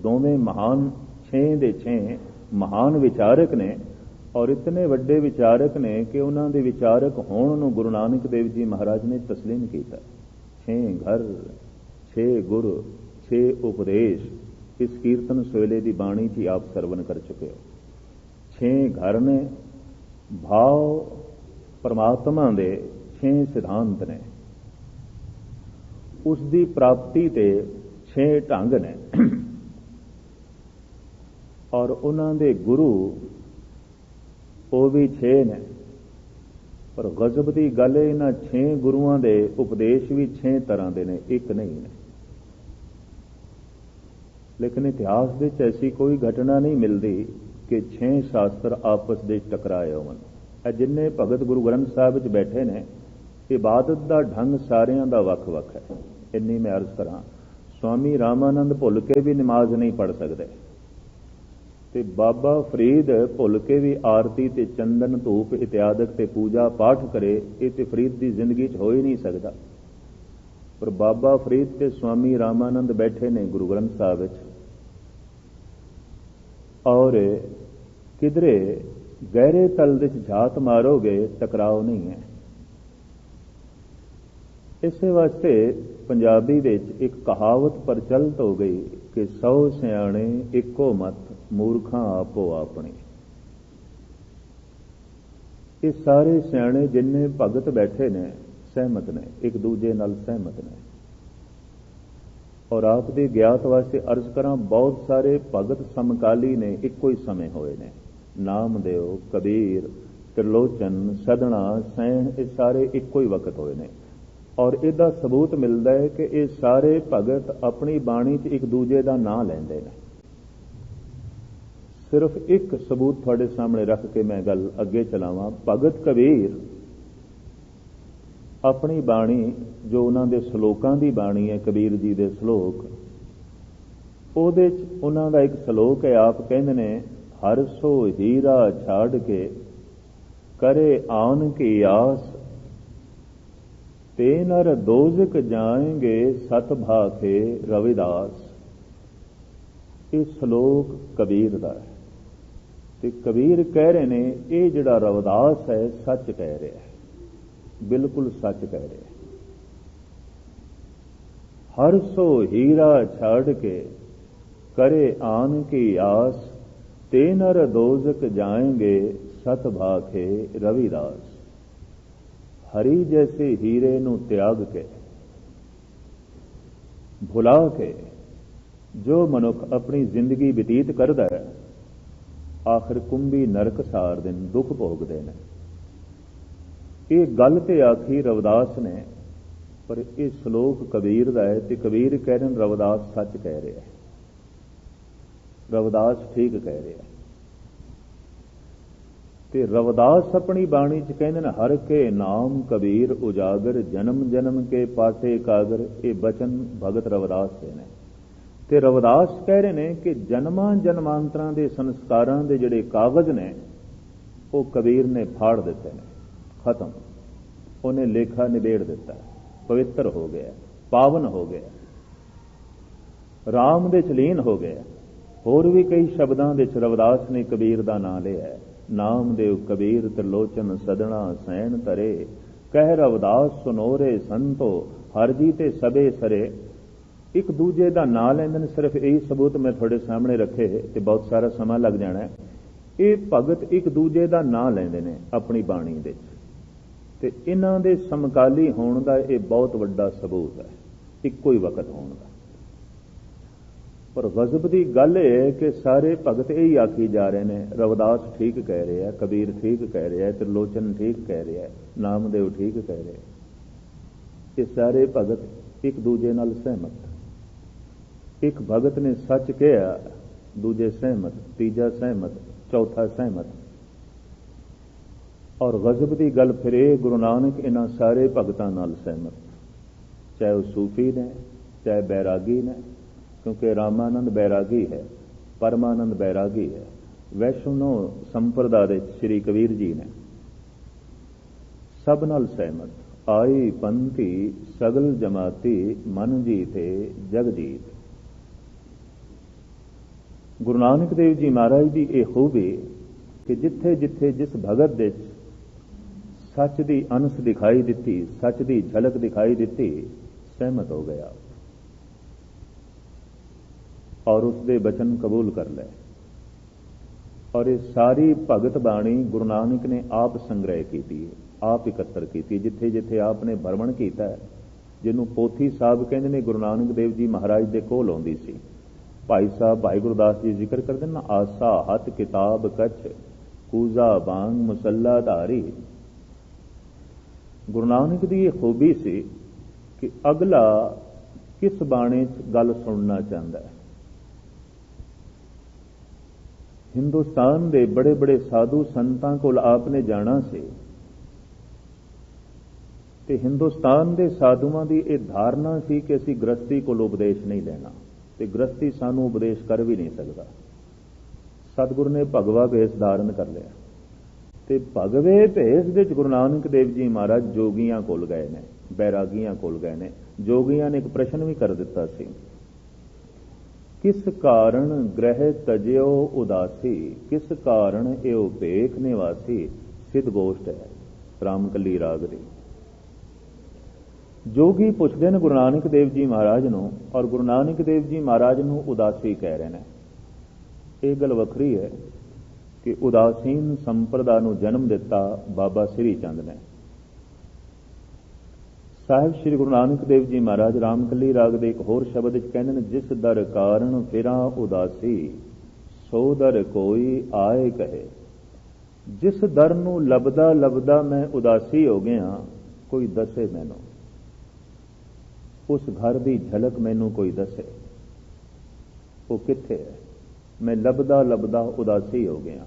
ਦੋਵੇਂ ਮਹਾਨ 6 ਦੇ 6 ਮਹਾਨ ਵਿਚਾਰਕ ਨੇ ਔਰ ਇਤਨੇ ਵੱਡੇ ਵਿਚਾਰਕ ਨੇ ਕਿ ਉਹਨਾਂ ਦੇ ਵਿਚਾਰਕ ਹੋਣ ਨੂੰ ਗੁਰੂ ਨਾਨਕ ਦੇਵ ਜੀ ਮਹਾਰਾਜ ਨੇ ਤਸਲੀਮ ਕੀਤਾ। 6 ਘਰ, 6 ਗੁਰ, 6 ਉਪਦੇਸ਼, ਇਸ ਕੀਰਤਨ ਸਵੇਲੇ ਦੀ ਬਾਣੀ 'ਚ ਆਪ ਸਰਵਨ ਕਰ ਚੁੱਕੇ ਹੋ। 6 ਘਰ ਨੇ, ਭਾਵ ਪਰਮਾਤਮਾ ਦੇ 6 ਸਿਧਾਂਤ ਨੇ, ਉਸ ਦੀ ਪ੍ਰਾਪਤੀ ਤੇ 6 ਢੰਗ ਨੇ ਔਰ ਉਹਨਾਂ ਦੇ ਗੁਰੂ ਉਹ ਵੀ 6 ਨੇ। ਪਰ ਗਜ਼ਬ ਦੀ ਗੱਲ ਹੈ, ਇਹਨਾਂ 6 ਗੁਰੂਆਂ ਦੇ ਉਪਦੇਸ਼ ਵੀ 6 ਤਰ੍ਹਾਂ ਦੇ ਨੇ, ਇੱਕ ਨਹੀਂ ਨੇ। ਲੇਕਿਨ ਇਤਿਹਾਸ ਵਿੱਚ ਐਸੀ ਕੋਈ ਘਟਨਾ ਨਹੀਂ ਮਿਲਦੀ ਕਿ 6 ਸ਼ਾਸਤਰ ਆਪਸ ਦੇ ਟਕਰਾਏ ਹੋਣ। ਇਹ ਜਿੰਨੇ ਭਗਤ ਗੁਰੂ ਗ੍ਰੰਥ ਸਾਹਿਬ ਵਿੱਚ ਬੈਠੇ ਨੇ, ਇਬਾਦਤ ਦਾ ਢੰਗ ਸਾਰਿਆਂ ਦਾ ਵੱਖ-ਵੱਖ ਹੈ। ਇੰਨੀ ਮੈਂ ਅਰਜ਼ ਕਰਾਂ, ਸਵਾਮੀ ਰਾਮਾਨੰਦ ਭੁੱਲ ਕੇ ਵੀ ਨਮਾਜ਼ ਨਹੀਂ ਪੜ੍ਹ ਸਕਦੇ, ਤੇ ਬਾਬਾ ਫਰੀਦ ਭੁੱਲ ਕੇ ਵੀ ਆਰਤੀ ਤੇ ਚੰਦਨ ਧੂਪ ਇਤਿਆਦਿਕ ਤੇ ਪੂਜਾ ਪਾਠ ਕਰੇ, ਇਹ ਤੇ ਫਰੀਦ ਦੀ ਜ਼ਿੰਦਗੀ 'ਚ ਹੋ ਹੀ ਨਹੀਂ ਸਕਦਾ। ਪਰ ਬਾਬਾ ਫਰੀਦ ਤੇ ਸਵਾਮੀ ਰਾਮਾਨੰਦ ਬੈਠੇ ਨੇ ਗੁਰੂ ਗ੍ਰੰਥ ਸਾਹਿਬ ਵਿੱਚ, ਔਰ ਕਿਧਰੇ ਗਹਿਰੇ ਤਲ ਦੇ ਝਾਤ ਮਾਰੋਗੇ ਟਕਰਾਓ ਨਹੀਂ ਹੈ। ਇਸੇ ਵਾਸਤੇ ਪੰਜਾਬੀ ਵਿੱਚ ਇੱਕ ਕਹਾਵਤ ਪ੍ਰਚਲਿਤ ਹੋ ਗਈ ਕਿ 100 ਸਿਆਣੇ ਇੱਕੋ ਮਤ, ਮੂਰਖਾਂ ਆਪੋ ਆਪਣੀ। ਇਹ ਸਾਰੇ ਸਿਆਣੇ ਜਿੰਨੇ ਭਗਤ ਬੈਠੇ ਨੇ ਸਹਿਮਤ ਨੇ, ਇੱਕ ਦੂਜੇ ਨਾਲ ਸਹਿਮਤ ਨੇ। ਔਰ ਆਪ ਦੇ ਗਿਆਤ ਵਾਸਤੇ ਅਰਜ਼ ਕਰਾਂ, ਬਹੁਤ ਸਾਰੇ ਭਗਤ ਸਮਕਾਲੀ ਨੇ, ਇੱਕੋ ਹੀ ਸਮੇਂ ਹੋਏ ਨੇ। ਨਾਮਦੇਵ, ਕਬੀਰ, ਤ੍ਰਿਲੋਚਨ, ਸਦਣਾ, ਸੈਣ, ਇਹ ਸਾਰੇ ਇੱਕੋ ਹੀ ਵਕਤ ਹੋਏ ਨੇ। ਔਰ ਇਹਦਾ ਸਬੂਤ ਮਿਲਦਾ ਹੈ ਕਿ ਇਹ ਸਾਰੇ ਭਗਤ ਆਪਣੀ ਬਾਣੀ 'ਚ ਇੱਕ ਦੂਜੇ ਦਾ ਨਾਂ ਲੈਂਦੇ ਨੇ। ਸਿਰਫ ਇੱਕ ਸਬੂਤ ਤੁਹਾਡੇ ਸਾਹਮਣੇ ਰੱਖ ਕੇ ਮੈਂ ਗੱਲ ਅੱਗੇ ਚਲਾਵਾਂ। ਭਗਤ ਕਬੀਰ ਆਪਣੀ ਬਾਣੀ, ਜੋ ਉਹਨਾਂ ਦੇ ਸ਼ਲੋਕਾਂ ਦੀ ਬਾਣੀ ਹੈ, ਕਬੀਰ ਜੀ ਦੇ ਸ਼ਲੋਕ, ਉਹਦੇ 'ਚ ਉਹਨਾਂ ਦਾ ਇੱਕ ਸ਼ਲੋਕ ਹੈ। ਆਪ ਕਹਿੰਦੇ ਨੇ, ਹਰ ਸੋ ਹੀਰਾ ਛਾੜ ਕੇ ਕਰੇ ਆਨ ਕੀ ਆਸ, ਤੇ ਨਰ ਦੋਜ਼ਕ ਜਾਏਂਗੇ ਸਤ ਭਾਖੇ ਰਵਿਦਾਸ। ਇਹ ਸ਼ਲੋਕ ਕਬੀਰ ਦਾ ਹੈ ਤੇ ਕਬੀਰ ਕਹਿ ਰਹੇ ਨੇ, ਇਹ ਜਿਹੜਾ ਰਵਿਦਾਸ ਹੈ ਸੱਚ ਕਹਿ ਰਿਹਾ ਹੈ, ਬਿਲਕੁਲ ਸੱਚ ਕਹਿ ਰਿਹਾ। ਹਰ ਸੋ ਹੀਰਾ ਛਾੜ ਕੇ ਕਰੇ ਆਨ ਕੀ ਆਸ, ਤੇ ਨਰ ਦੋਜ਼ਕ ਜਾਏਂਗੇ ਸਤ ਭਾਖੇ ਰਵਿਦਾਸ। ਹਰੀ ਜੈਸੇ ਹੀਰੇ ਨੂੰ ਤਿਆਗ ਕੇ, ਭੁਲਾ ਕੇ ਜੋ ਮਨੁੱਖ ਆਪਣੀ ਜ਼ਿੰਦਗੀ ਬਤੀਤ ਕਰਦਾ ਹੈ, ਆਖਿਰ ਕੁੰਭੀ ਨਰਕ ਸਾਰ ਦਿਨ ਦੁੱਖ ਭੋਗਦੇ ਨੇ। ਇਹ ਗੱਲ ਤੇ ਆਖੀ ਰਵਿਦਾਸ ਨੇ, ਪਰ ਇਹ ਸ਼ਲੋਕ ਕਬੀਰ ਦਾ ਹੈ ਤੇ ਕਬੀਰ ਕਹਿ ਰਹੇ ਰਵਿਦਾਸ ਸੱਚ ਕਹਿ ਰਿਹਾ ਹੈ, ਰਵਿਦਾਸ ਠੀਕ ਕਹਿ ਰਿਹਾ। ਤੇ ਰਵਿਦਾਸ ਆਪਣੀ ਬਾਣੀ 'ਚ ਕਹਿੰਦੇ ਨੇ, ਹਰ ਕੇ ਨਾਮ ਕਬੀਰ ਉਜਾਗਰ, ਜਨਮ ਜਨਮ ਕੇ ਪਾਟੇ ਕਾਗਰ। ਇਹ ਬਚਨ ਭਗਤ ਰਵਿਦਾਸ ਦੇ ਨੇ। ਤੇ ਰਵਿਦਾਸ ਕਹਿ ਰਹੇ ਨੇ ਕਿ ਜਨਮਾਂ ਜਨਮਾਂਤਰਾਂ ਦੇ ਸੰਸਕਾਰਾਂ ਦੇ ਜਿਹੜੇ ਕਾਗਜ਼ ਨੇ, ਉਹ ਕਬੀਰ ਨੇ ਫਾੜ ਦਿੱਤੇ ਨੇ, ਖਤਮ। ਉਹਨੇ ਲੇਖਾ ਨਿਬੇੜ ਦਿੱਤਾ, ਪਵਿੱਤਰ ਹੋ ਗਿਆ, ਪਾਵਨ ਹੋ ਗਿਆ, ਰਾਮ ਦੇ ਚਲੀਨ ਹੋ ਗਿਆ। ਹੋਰ ਵੀ ਕਈ ਸ਼ਬਦਾਂ ਦੇ ਵਿੱਚ ਰਵਿਦਾਸ ਨੇ ਕਬੀਰ ਦਾ ਨਾਂ ਲਿਆ। ਨਾਮਦੇਵ, ਕਬੀਰ, ਤ੍ਰਿਲੋਚਨ, ਸਦਣਾ, ਸੈਣ ਧਰੇ, ਕਹਿ ਰਵਿਦਾਸ ਸੁਨੋਰੇ ਸੰਤੋ, ਹਰ ਜੀ ਤੇ ਸਭੇ ਸਰੇ। ਇੱਕ ਦੂਜੇ ਦਾ ਨਾਂ ਲੈਂਦੇ ਨੇ। ਸਿਰਫ ਇਹੀ ਸਬੂਤ ਮੈਂ ਤੁਹਾਡੇ ਸਾਹਮਣੇ ਰੱਖੇ ਤੇ ਬਹੁਤ ਸਾਰਾ ਸਮਾਂ ਲੱਗ ਜਾਣਾ। ਇਹ ਭਗਤ ਇੱਕ ਦੂਜੇ ਦਾ ਨਾਂ ਲੈਂਦੇ ਨੇ ਆਪਣੀ ਬਾਣੀ ਦੇ ਵਿੱਚ, ਤੇ ਇਹਨਾਂ ਦੇ ਸਮਕਾਲੀ ਹੋਣ ਦਾ ਇਹ ਬਹੁਤ ਵੱਡਾ ਸਬੂਤ ਹੈ, ਇੱਕੋ ਹੀ ਵਕਤ ਹੋਣ ਦਾ। ਪਰ ਗਜ਼ਬ ਦੀ ਗੱਲ ਇਹ ਹੈ ਕਿ ਸਾਰੇ ਭਗਤ ਇਹੀ ਆਖੀ ਜਾ ਰਹੇ ਨੇ, ਰਵਿਦਾਸ ਠੀਕ ਕਹਿ ਰਿਹਾ, ਕਬੀਰ ਠੀਕ ਕਹਿ ਰਿਹਾ, ਤ੍ਰਿਲੋਚਨ ਠੀਕ ਕਹਿ ਰਿਹਾ, ਨਾਮਦੇਵ ਠੀਕ ਕਹਿ ਰਿਹਾ। ਇਹ ਸਾਰੇ ਭਗਤ ਇੱਕ ਦੂਜੇ ਨਾਲ ਸਹਿਮਤ। ਇੱਕ ਭਗਤ ਨੇ ਸੱਚ ਕਿਹਾ, ਦੂਜੇ ਸਹਿਮਤ, ਤੀਜਾ ਸਹਿਮਤ, ਚੌਥਾ ਸਹਿਮਤ। ਔਰ ਗਜ਼ਬ ਦੀ ਗੱਲ ਫਿਰ ਇਹ, ਗੁਰੂ ਨਾਨਕ ਇਹਨਾਂ ਸਾਰੇ ਭਗਤਾਂ ਨਾਲ ਸਹਿਮਤ, ਚਾਹੇ ਉਹ ਸੂਫੀ ਨੇ, ਚਾਹੇ ਬੈਰਾਗੀ ਨੇ, ਕਿਉਂਕਿ ਰਾਮਾਨੰਦ ਬੈਰਾਗੀ ਹੈ, ਪਰਮਾਨੰਦ ਬੈਰਾਗੀ ਹੈ। ਵੈਸ਼ਨੋ ਸੰਪਰਦਾ ਦੇ ਸ਼੍ਰੀ ਕਬੀਰ ਜੀ ਨੇ, ਸਭ ਨਾਲ ਸਹਿਮਤ। ਆਈ ਪੰਥੀ ਸਗਲ ਜਮਾਤੀ, ਮਨ ਜੀਤੇ ਜਗ ਜੀਤ। ਗੁਰੂ ਨਾਨਕ ਦੇਵ ਜੀ ਮਹਾਰਾਜ ਦੀ ਇਹ ਖੂਬੀ ਕਿ ਜਿੱਥੇ ਜਿੱਥੇ ਜਿਸ ਭਗਤ ਦੇ ਸੱਚ ਦੀ ਅੰਸ਼ ਦਿਖਾਈ ਦਿੱਤੀ, ਸੱਚ ਦੀ ਝਲਕ ਦਿਖਾਈ ਦਿੱਤੀ, ਸਹਿਮਤ ਹੋ ਗਿਆ ਔਰ ਉਸ ਦੇ ਬਚਨ ਕਬੂਲ ਕਰ ਲਏ। ਔਰ ਇਹ ਸਾਰੀ ਭਗਤ ਬਾਣੀ ਗੁਰੂ ਨਾਨਕ ਨੇ ਆਪ ਸੰਗ੍ਰਹਿ ਕੀਤੀ ਹੈ, ਆਪ ਇਕੱਤਰ ਕੀਤੀ। ਜਿੱਥੇ ਜਿੱਥੇ ਆਪ ਨੇ ਭਰਮਣ ਕੀਤਾ, ਜਿਹਨੂੰ ਪੋਥੀ ਸਾਹਿਬ ਕਹਿੰਦੇ ਨੇ, ਗੁਰੂ ਨਾਨਕ ਦੇਵ ਜੀ ਮਹਾਰਾਜ ਦੇ ਕੋਲ ਆਉਂਦੀ ਸੀ। ਭਾਈ ਸਾਹਿਬ, ਭਾਈ ਗੁਰਦਾਸ ਜੀ ਜ਼ਿਕਰ ਕਰਦੇ ਨਾ, ਆਸਾ ਹੱਥ ਕਿਤਾਬ ਕੱਚ, ਕੂਜ਼ਾ ਬਾਂਗ ਮੁਸੱਲਾ ਧਾਰੀ। ਗੁਰੂ ਨਾਨਕ ਦੀ ਇਹ ਖੂਬੀ ਸੀ ਕਿ ਅਗਲਾ ਕਿਸ ਬਾਣੇ 'ਚ ਗੱਲ ਸੁਣਨਾ ਚਾਹੁੰਦਾ ਹੈ। ਹਿੰਦੁਸਤਾਨ ਦੇ ਬੜੇ ਬੜੇ ਸਾਧੂ ਸੰਤਾਂ ਕੋਲ ਆਪਨੇ ਜਾਣਾ ਸੀ ਤੇ ਹਿੰਦੁਸਤਾਨ ਦੇ ਸਾਧੂਆਂ ਦੀ ਇਹ ਧਾਰਨਾ ਸੀ ਕਿ ਅਸੀਂ ਗ੍ਰਸਤੀ ਕੋਲ ਉਪਦੇਸ਼ ਨਹੀਂ ਲੈਣਾ ਤੇ ਗ੍ਰਸਤੀ ਸਾਨੂੰ ਉਪਦੇਸ਼ ਕਰ ਵੀ ਨਹੀਂ ਸਕਦਾ। ਸਤਿਗੁਰੂ ਨੇ ਭਗਵਾ ਭੇਸ ਧਾਰਨ ਕਰ ਲਿਆ ਤੇ ਭਗਵੇ ਭੇਸ ਵਿੱਚ ਗੁਰੂ ਨਾਨਕ ਦੇਵ ਜੀ ਮਹਾਰਾਜ ਜੋਗੀਆਂ ਕੋਲ ਗਏ ਨੇ, ਬੈਰਾਗੀਆਂ ਕੋਲ ਗਏ ਨੇ। ਜੋਗੀਆਂ ਨੇ ਇੱਕ ਪ੍ਰਸ਼ਨ ਵੀ ਕਰ ਦਿੱਤਾ ਸੀ, ਕਿਸ ਕਾਰਨ ਗ੍ਰਹਿ ਤਜਿਓ ਉਦਾਸੀ, ਕਿਸ ਕਾਰਨ ਇਹੋ ਭੇਖ ਨਿਵਾਸੀ। ਸਿੱਧ ਗੋਸ਼ਟ ਹੈ ਰਾਮਕਲੀ ਰਾਗ ਦੀ। ਜੋਗੀ ਪੁੱਛਦੇ ਨੇ ਗੁਰੂ ਨਾਨਕ ਦੇਵ ਜੀ ਮਹਾਰਾਜ ਨੂੰ, ਔਰ ਗੁਰੂ ਨਾਨਕ ਦੇਵ ਜੀ ਮਹਾਰਾਜ ਨੂੰ ਉਦਾਸੀ ਕਹਿ ਰਹੇ ਨੇ। ਇਹ ਗੱਲ ਵੱਖਰੀ ਹੈ ਕਿ ਉਦਾਸੀਨ ਸੰਪਰਦਾ ਨੂੰ ਜਨਮ ਦਿੱਤਾ ਬਾਬਾ ਸ੍ਰੀ ਚੰਦ ਨੇ। ਸਾਹਿਬ ਸ੍ਰੀ ਗੁਰੂ ਨਾਨਕ ਦੇਵ ਜੀ ਮਹਾਰਾਜ ਰਾਮਕਲੀ ਰਾਗ ਦੇ ਇੱਕ ਹੋਰ ਸ਼ਬਦ ਵਿੱਚ ਕਹਿੰਦੇ ਨੇ, ਜਿਸ ਦਰ ਕਾਰਨ ਫਿਰਾਂ ਉਦਾਸੀ ਸੋ ਦਰ ਕੋਈ ਆਏ ਕਹੇ। ਜਿਸ ਦਰ ਨੂੰ ਲੱਭਦਾ ਲੱਭਦਾ ਮੈਂ ਉਦਾਸੀ ਹੋ ਗਿਆ, ਕੋਈ ਦੱਸੇ ਮੈਨੂੰ, ਉਸ ਘਰ ਦੀ ਝਲਕ ਮੈਨੂੰ ਕੋਈ ਦੱਸੇ, ਉਹ ਕਿੱਥੇ ਹੈ। ਮੈਂ ਲੱਭਦਾ ਲੱਭਦਾ ਉਦਾਸੀ ਹੋ ਗਿਆ।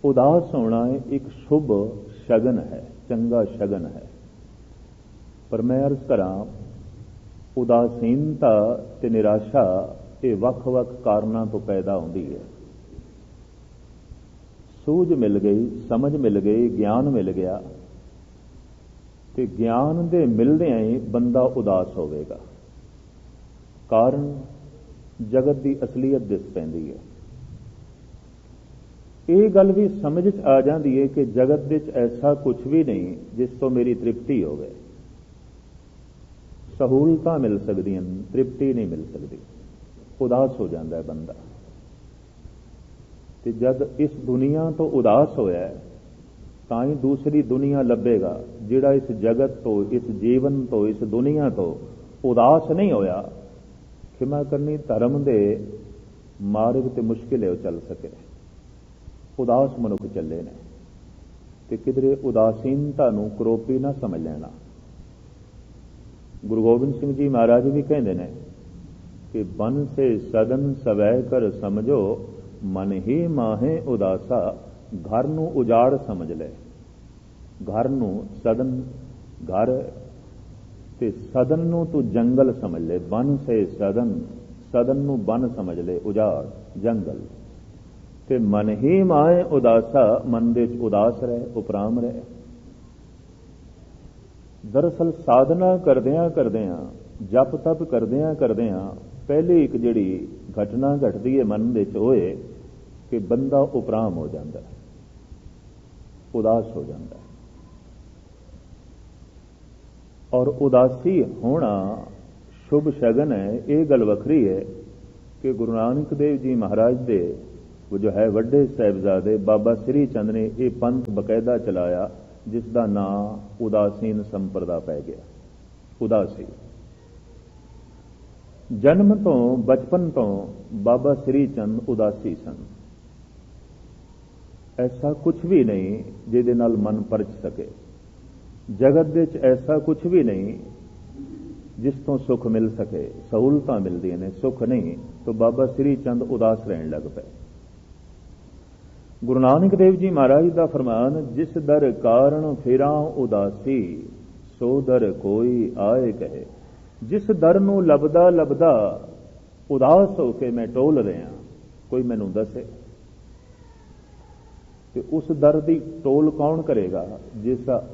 ਉਦਾਸ ਹੋਣਾ ਇੱਕ ਸ਼ੁਭ ਸ਼ਗਨ ਹੈ, ਚੰਗਾ ਸ਼ਗਨ ਹੈ। ਪਰ ਮੈਂ ਅਰਜ਼ ਕਰਾਂ, ਉਦਾਸੀਨਤਾ ਤੇ ਨਿਰਾਸ਼ਾ ਇਹ ਵੱਖ-ਵੱਖ ਕਾਰਨਾਂ ਤੋਂ ਪੈਦਾ ਹੁੰਦੀ ਹੈ। ਸੂਝ ਮਿਲ ਗਈ, ਸਮਝ ਮਿਲ ਗਈ, ਗਿਆਨ ਮਿਲ ਗਿਆ, ਤੇ ਗਿਆਨ ਦੇ ਮਿਲਦਿਆਂ ਹੀ ਬੰਦਾ ਉਦਾਸ ਹੋਵੇਗਾ। ਕਾਰਨ ਜਗਤ ਦੀ ਅਸਲੀਅਤ ਦਿਸ ਪੈਂਦੀ ਹੈ। ਇਹ ਗੱਲ ਵੀ ਸਮਝ 'ਚ ਆ ਜਾਂਦੀ ਹੈ ਕਿ ਜਗਤ ਵਿੱਚ ਐਸਾ ਕੁਝ ਵੀ ਨਹੀਂ ਜਿਸ ਤੋਂ ਮੇਰੀ ਤ੍ਰਿਪਤੀ ਹੋਵੇ। ਸਹੂਲਤਾਂ ਮਿਲ ਸਕਦੀਆਂ, ਤ੍ਰਿਪਤੀ ਨਹੀਂ ਮਿਲ ਸਕਦੀ। ਉਦਾਸ ਹੋ ਜਾਂਦਾ ਹੈ ਬੰਦਾ। ਤੇ ਜਦ ਇਸ ਦੁਨੀਆ ਤੋਂ ਉਦਾਸ ਹੋਇਆ ਤਾਂ ਹੀ ਦੂਸਰੀ ਦੁਨੀਆ ਲੱਭੇਗਾ। ਜਿਹੜਾ ਇਸ ਜਗਤ ਤੋਂ, ਇਸ ਜੀਵਨ ਤੋਂ, ਇਸ ਦੁਨੀਆ ਤੋਂ ਉਦਾਸ ਨਹੀਂ ਹੋਇਆ, ਖਿਮਾ ਕਰਨੀ ਧਰਮ ਦੇ ਮਾਰਗ ਤੇ ਮੁਸ਼ਕਿਲ ਹੈ ਉਹ ਚੱਲ ਸਕੇ। ਉਦਾਸ ਮਨੁੱਖ ਚੱਲੇ ਨੇ, ਤੇ ਕਿਧਰੇ ਉਦਾਸੀਨਤਾ ਨੂੰ ਕਰੋਪੀ ਨਾ ਸਮਝ ਲੈਣਾ। ਗੁਰੂ ਗੋਬਿੰਦ ਸਿੰਘ ਜੀ ਮਹਾਰਾਜ ਵੀ ਕਹਿੰਦੇ ਨੇ ਕਿ ਬਨ ਸੇ ਸਦਨ ਸਵੈ ਕਰ ਸਮਝੋ, ਮਨ ਹੀ ਮਾਹੇ ਉਦਾਸਾ। ਘਰ ਨੂੰ ਉਜਾੜ ਸਮਝ ਲੈ। ਘਰ ਨੂੰ ਸਦਨ, ਘਰ ਤੇ ਸਦਨ ਨੂੰ ਤੂੰ ਜੰਗਲ ਸਮਝ ਲੈ। ਬਨ ਸੇ ਸਦਨ, ਸਦਨ ਨੂੰ ਬਨ ਸਮਝ ਲੈ, ਉਜਾੜ, ਜੰਗਲ। ਤੇ ਮਨ ਹੀ ਮਾਹੇ ਉਦਾਸਾ, ਮਨ ਦੇ ਵਿੱਚ ਉਦਾਸ ਰਹੇ, ਉਪਰਾਮ ਰਹੇ। ਦਰਅਸਲ ਸਾਧਨਾ ਕਰਦਿਆਂ ਕਰਦਿਆਂ, ਜਪ ਤਪ ਕਰਦਿਆਂ ਕਰਦਿਆਂ ਪਹਿਲੀ ਇੱਕ ਜਿਹੜੀ ਘਟਨਾ ਘਟਦੀ ਹੈ ਮਨ ਦੇ ਵਿੱਚ ਹੋਏ ਕਿ ਬੰਦਾ ਉਪਰਾਮ ਹੋ ਜਾਂਦਾ, ਉਦਾਸ ਹੋ ਜਾਂਦਾ। ਔਰ ਉਦਾਸੀ ਹੋਣਾ ਸ਼ੁਭ ਸ਼ਗਨ ਹੈ। ਇਹ ਗੱਲ ਵੱਖਰੀ ਹੈ ਕਿ ਗੁਰੂ ਨਾਨਕ ਦੇਵ ਜੀ ਮਹਾਰਾਜ ਦੇ ਉਹ ਜੋ ਹੈ ਵੱਡੇ ਸਾਹਿਬਜ਼ਾਦੇ ਬਾਬਾ ਸ੍ਰੀ ਚੰਦ ਨੇ ਇਹ ਪੰਥ ਬਕਾਇਦਾ ਚਲਾਇਆ, ਜਿਸ ਦਾ ਨਾਂ ਉਦਾਸੀਨ ਸੰਪਰਦਾ ਪੈ ਗਿਆ। ਉਦਾਸੀ ਜਨਮ ਤੋਂ, ਬਚਪਨ ਤੋਂ ਬਾਬਾ ਸ੍ਰੀ ਚੰਦ ਉਦਾਸੀ ਸਨ। ਐਸਾ ਕੁਝ ਵੀ ਨਹੀਂ ਜਿਹਦੇ ਨਾਲ ਮਨ ਪਰਚ ਸਕੇ। ਜਗਤ ਵਿੱਚ ਐਸਾ ਕੁਝ ਵੀ ਨਹੀਂ ਜਿਸ ਤੋਂ ਸੁੱਖ ਮਿਲ ਸਕੇ। ਸਹੂਲਤਾਂ ਮਿਲਦੀਆਂ ਨੇ, ਸੁੱਖ ਨਹੀਂ। ਤਾਂ ਬਾਬਾ ਸ੍ਰੀ ਚੰਦ ਉਦਾਸ ਰਹਿਣ ਲੱਗ ਪਏ। ਗੁਰੂ ਨਾਨਕ ਦੇਵ ਜੀ ਮਹਾਰਾਜ ਦਾ ਫਰਮਾਨ, ਜਿਸ ਦਰ ਕਾਰਨ ਫਿਰਾਂ ਉਦਾਸੀ ਸੋ ਦਰ ਕੋਈ ਆਏ ਕਹੇ। ਜਿਸ ਦਰ ਨੂੰ ਲੱਭਦਾ ਲੱਭਦਾ ਉਦਾਸ ਹੋ ਕੇ ਮੈਂ ਟੋਲ ਰਿਹਾ, ਕੋਈ ਮੈਨੂੰ ਦੱਸੇ। ਤੇ ਉਸ ਦਰ ਦੀ ਟੋਲ ਕੌਣ ਕਰੇਗਾ?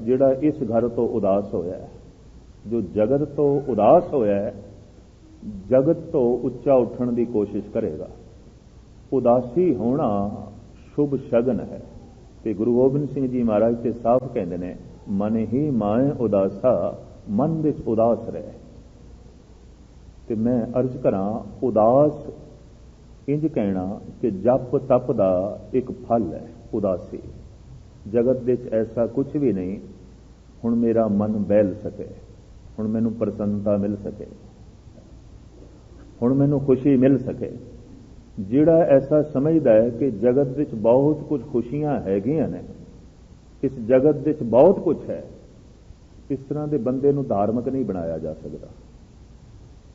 ਜਿਹੜਾ ਇਸ ਘਰ ਤੋਂ ਉਦਾਸ ਹੋਇਆ ਹੈ, ਜੋ ਜਗਤ ਤੋਂ ਉਦਾਸ ਹੋਇਆ ਹੈ, ਜਗਤ ਤੋਂ ਉੱਚਾ ਉੱਠਣ ਦੀ ਕੋਸ਼ਿਸ਼ ਕਰੇਗਾ। ਉਦਾਸੀ ਹੋਣਾ ਸ਼ੁਭ ਸ਼ਗਨ ਹੈ। ਤੇ ਗੁਰੂ ਗੋਬਿੰਦ ਸਿੰਘ ਜੀ ਮਹਾਰਾਜ ਤੇ ਸਾਫ਼ ਕਹਿੰਦੇ ਨੇ, ਮਨ ਹੀ ਮਾਏ ਉਦਾਸਾ, ਮਨ ਵਿੱਚ ਉਦਾਸ ਰਹੇ। ਤੇ ਮੈਂ ਅਰਜ਼ ਕਰਾਂ, ਉਦਾਸ ਇੰਜ ਕਹਿਣਾ ਕਿ ਜਪ ਤਪ ਦਾ ਇੱਕ ਫਲ ਹੈ ਉਦਾਸੀ। ਜਗਤ ਵਿੱਚ ਐਸਾ ਕੁਝ ਵੀ ਨਹੀਂ ਹੁਣ ਮੇਰਾ ਮਨ ਬਹਿਲ ਸਕੇ, ਹੁਣ ਮੈਨੂੰ ਪ੍ਰਸੰਨਤਾ ਮਿਲ ਸਕੇ, ਹੁਣ ਮੈਨੂੰ ਖੁਸ਼ੀ ਮਿਲ ਸਕੇ। ਜਿਹੜਾ ਐਸਾ ਸਮਝਦਾ ਹੈ ਕਿ ਜਗਤ ਵਿੱਚ ਬਹੁਤ ਕੁਝ ਖੁਸ਼ੀਆਂ ਹੈਗੀਆਂ ਨੇ, ਇਸ ਜਗਤ ਵਿੱਚ ਬਹੁਤ ਕੁਝ ਹੈ, ਇਸ ਤਰ੍ਹਾਂ ਦੇ ਬੰਦੇ ਨੂੰ ਧਾਰਮਿਕ ਨਹੀਂ ਬਣਾਇਆ ਜਾ ਸਕਦਾ।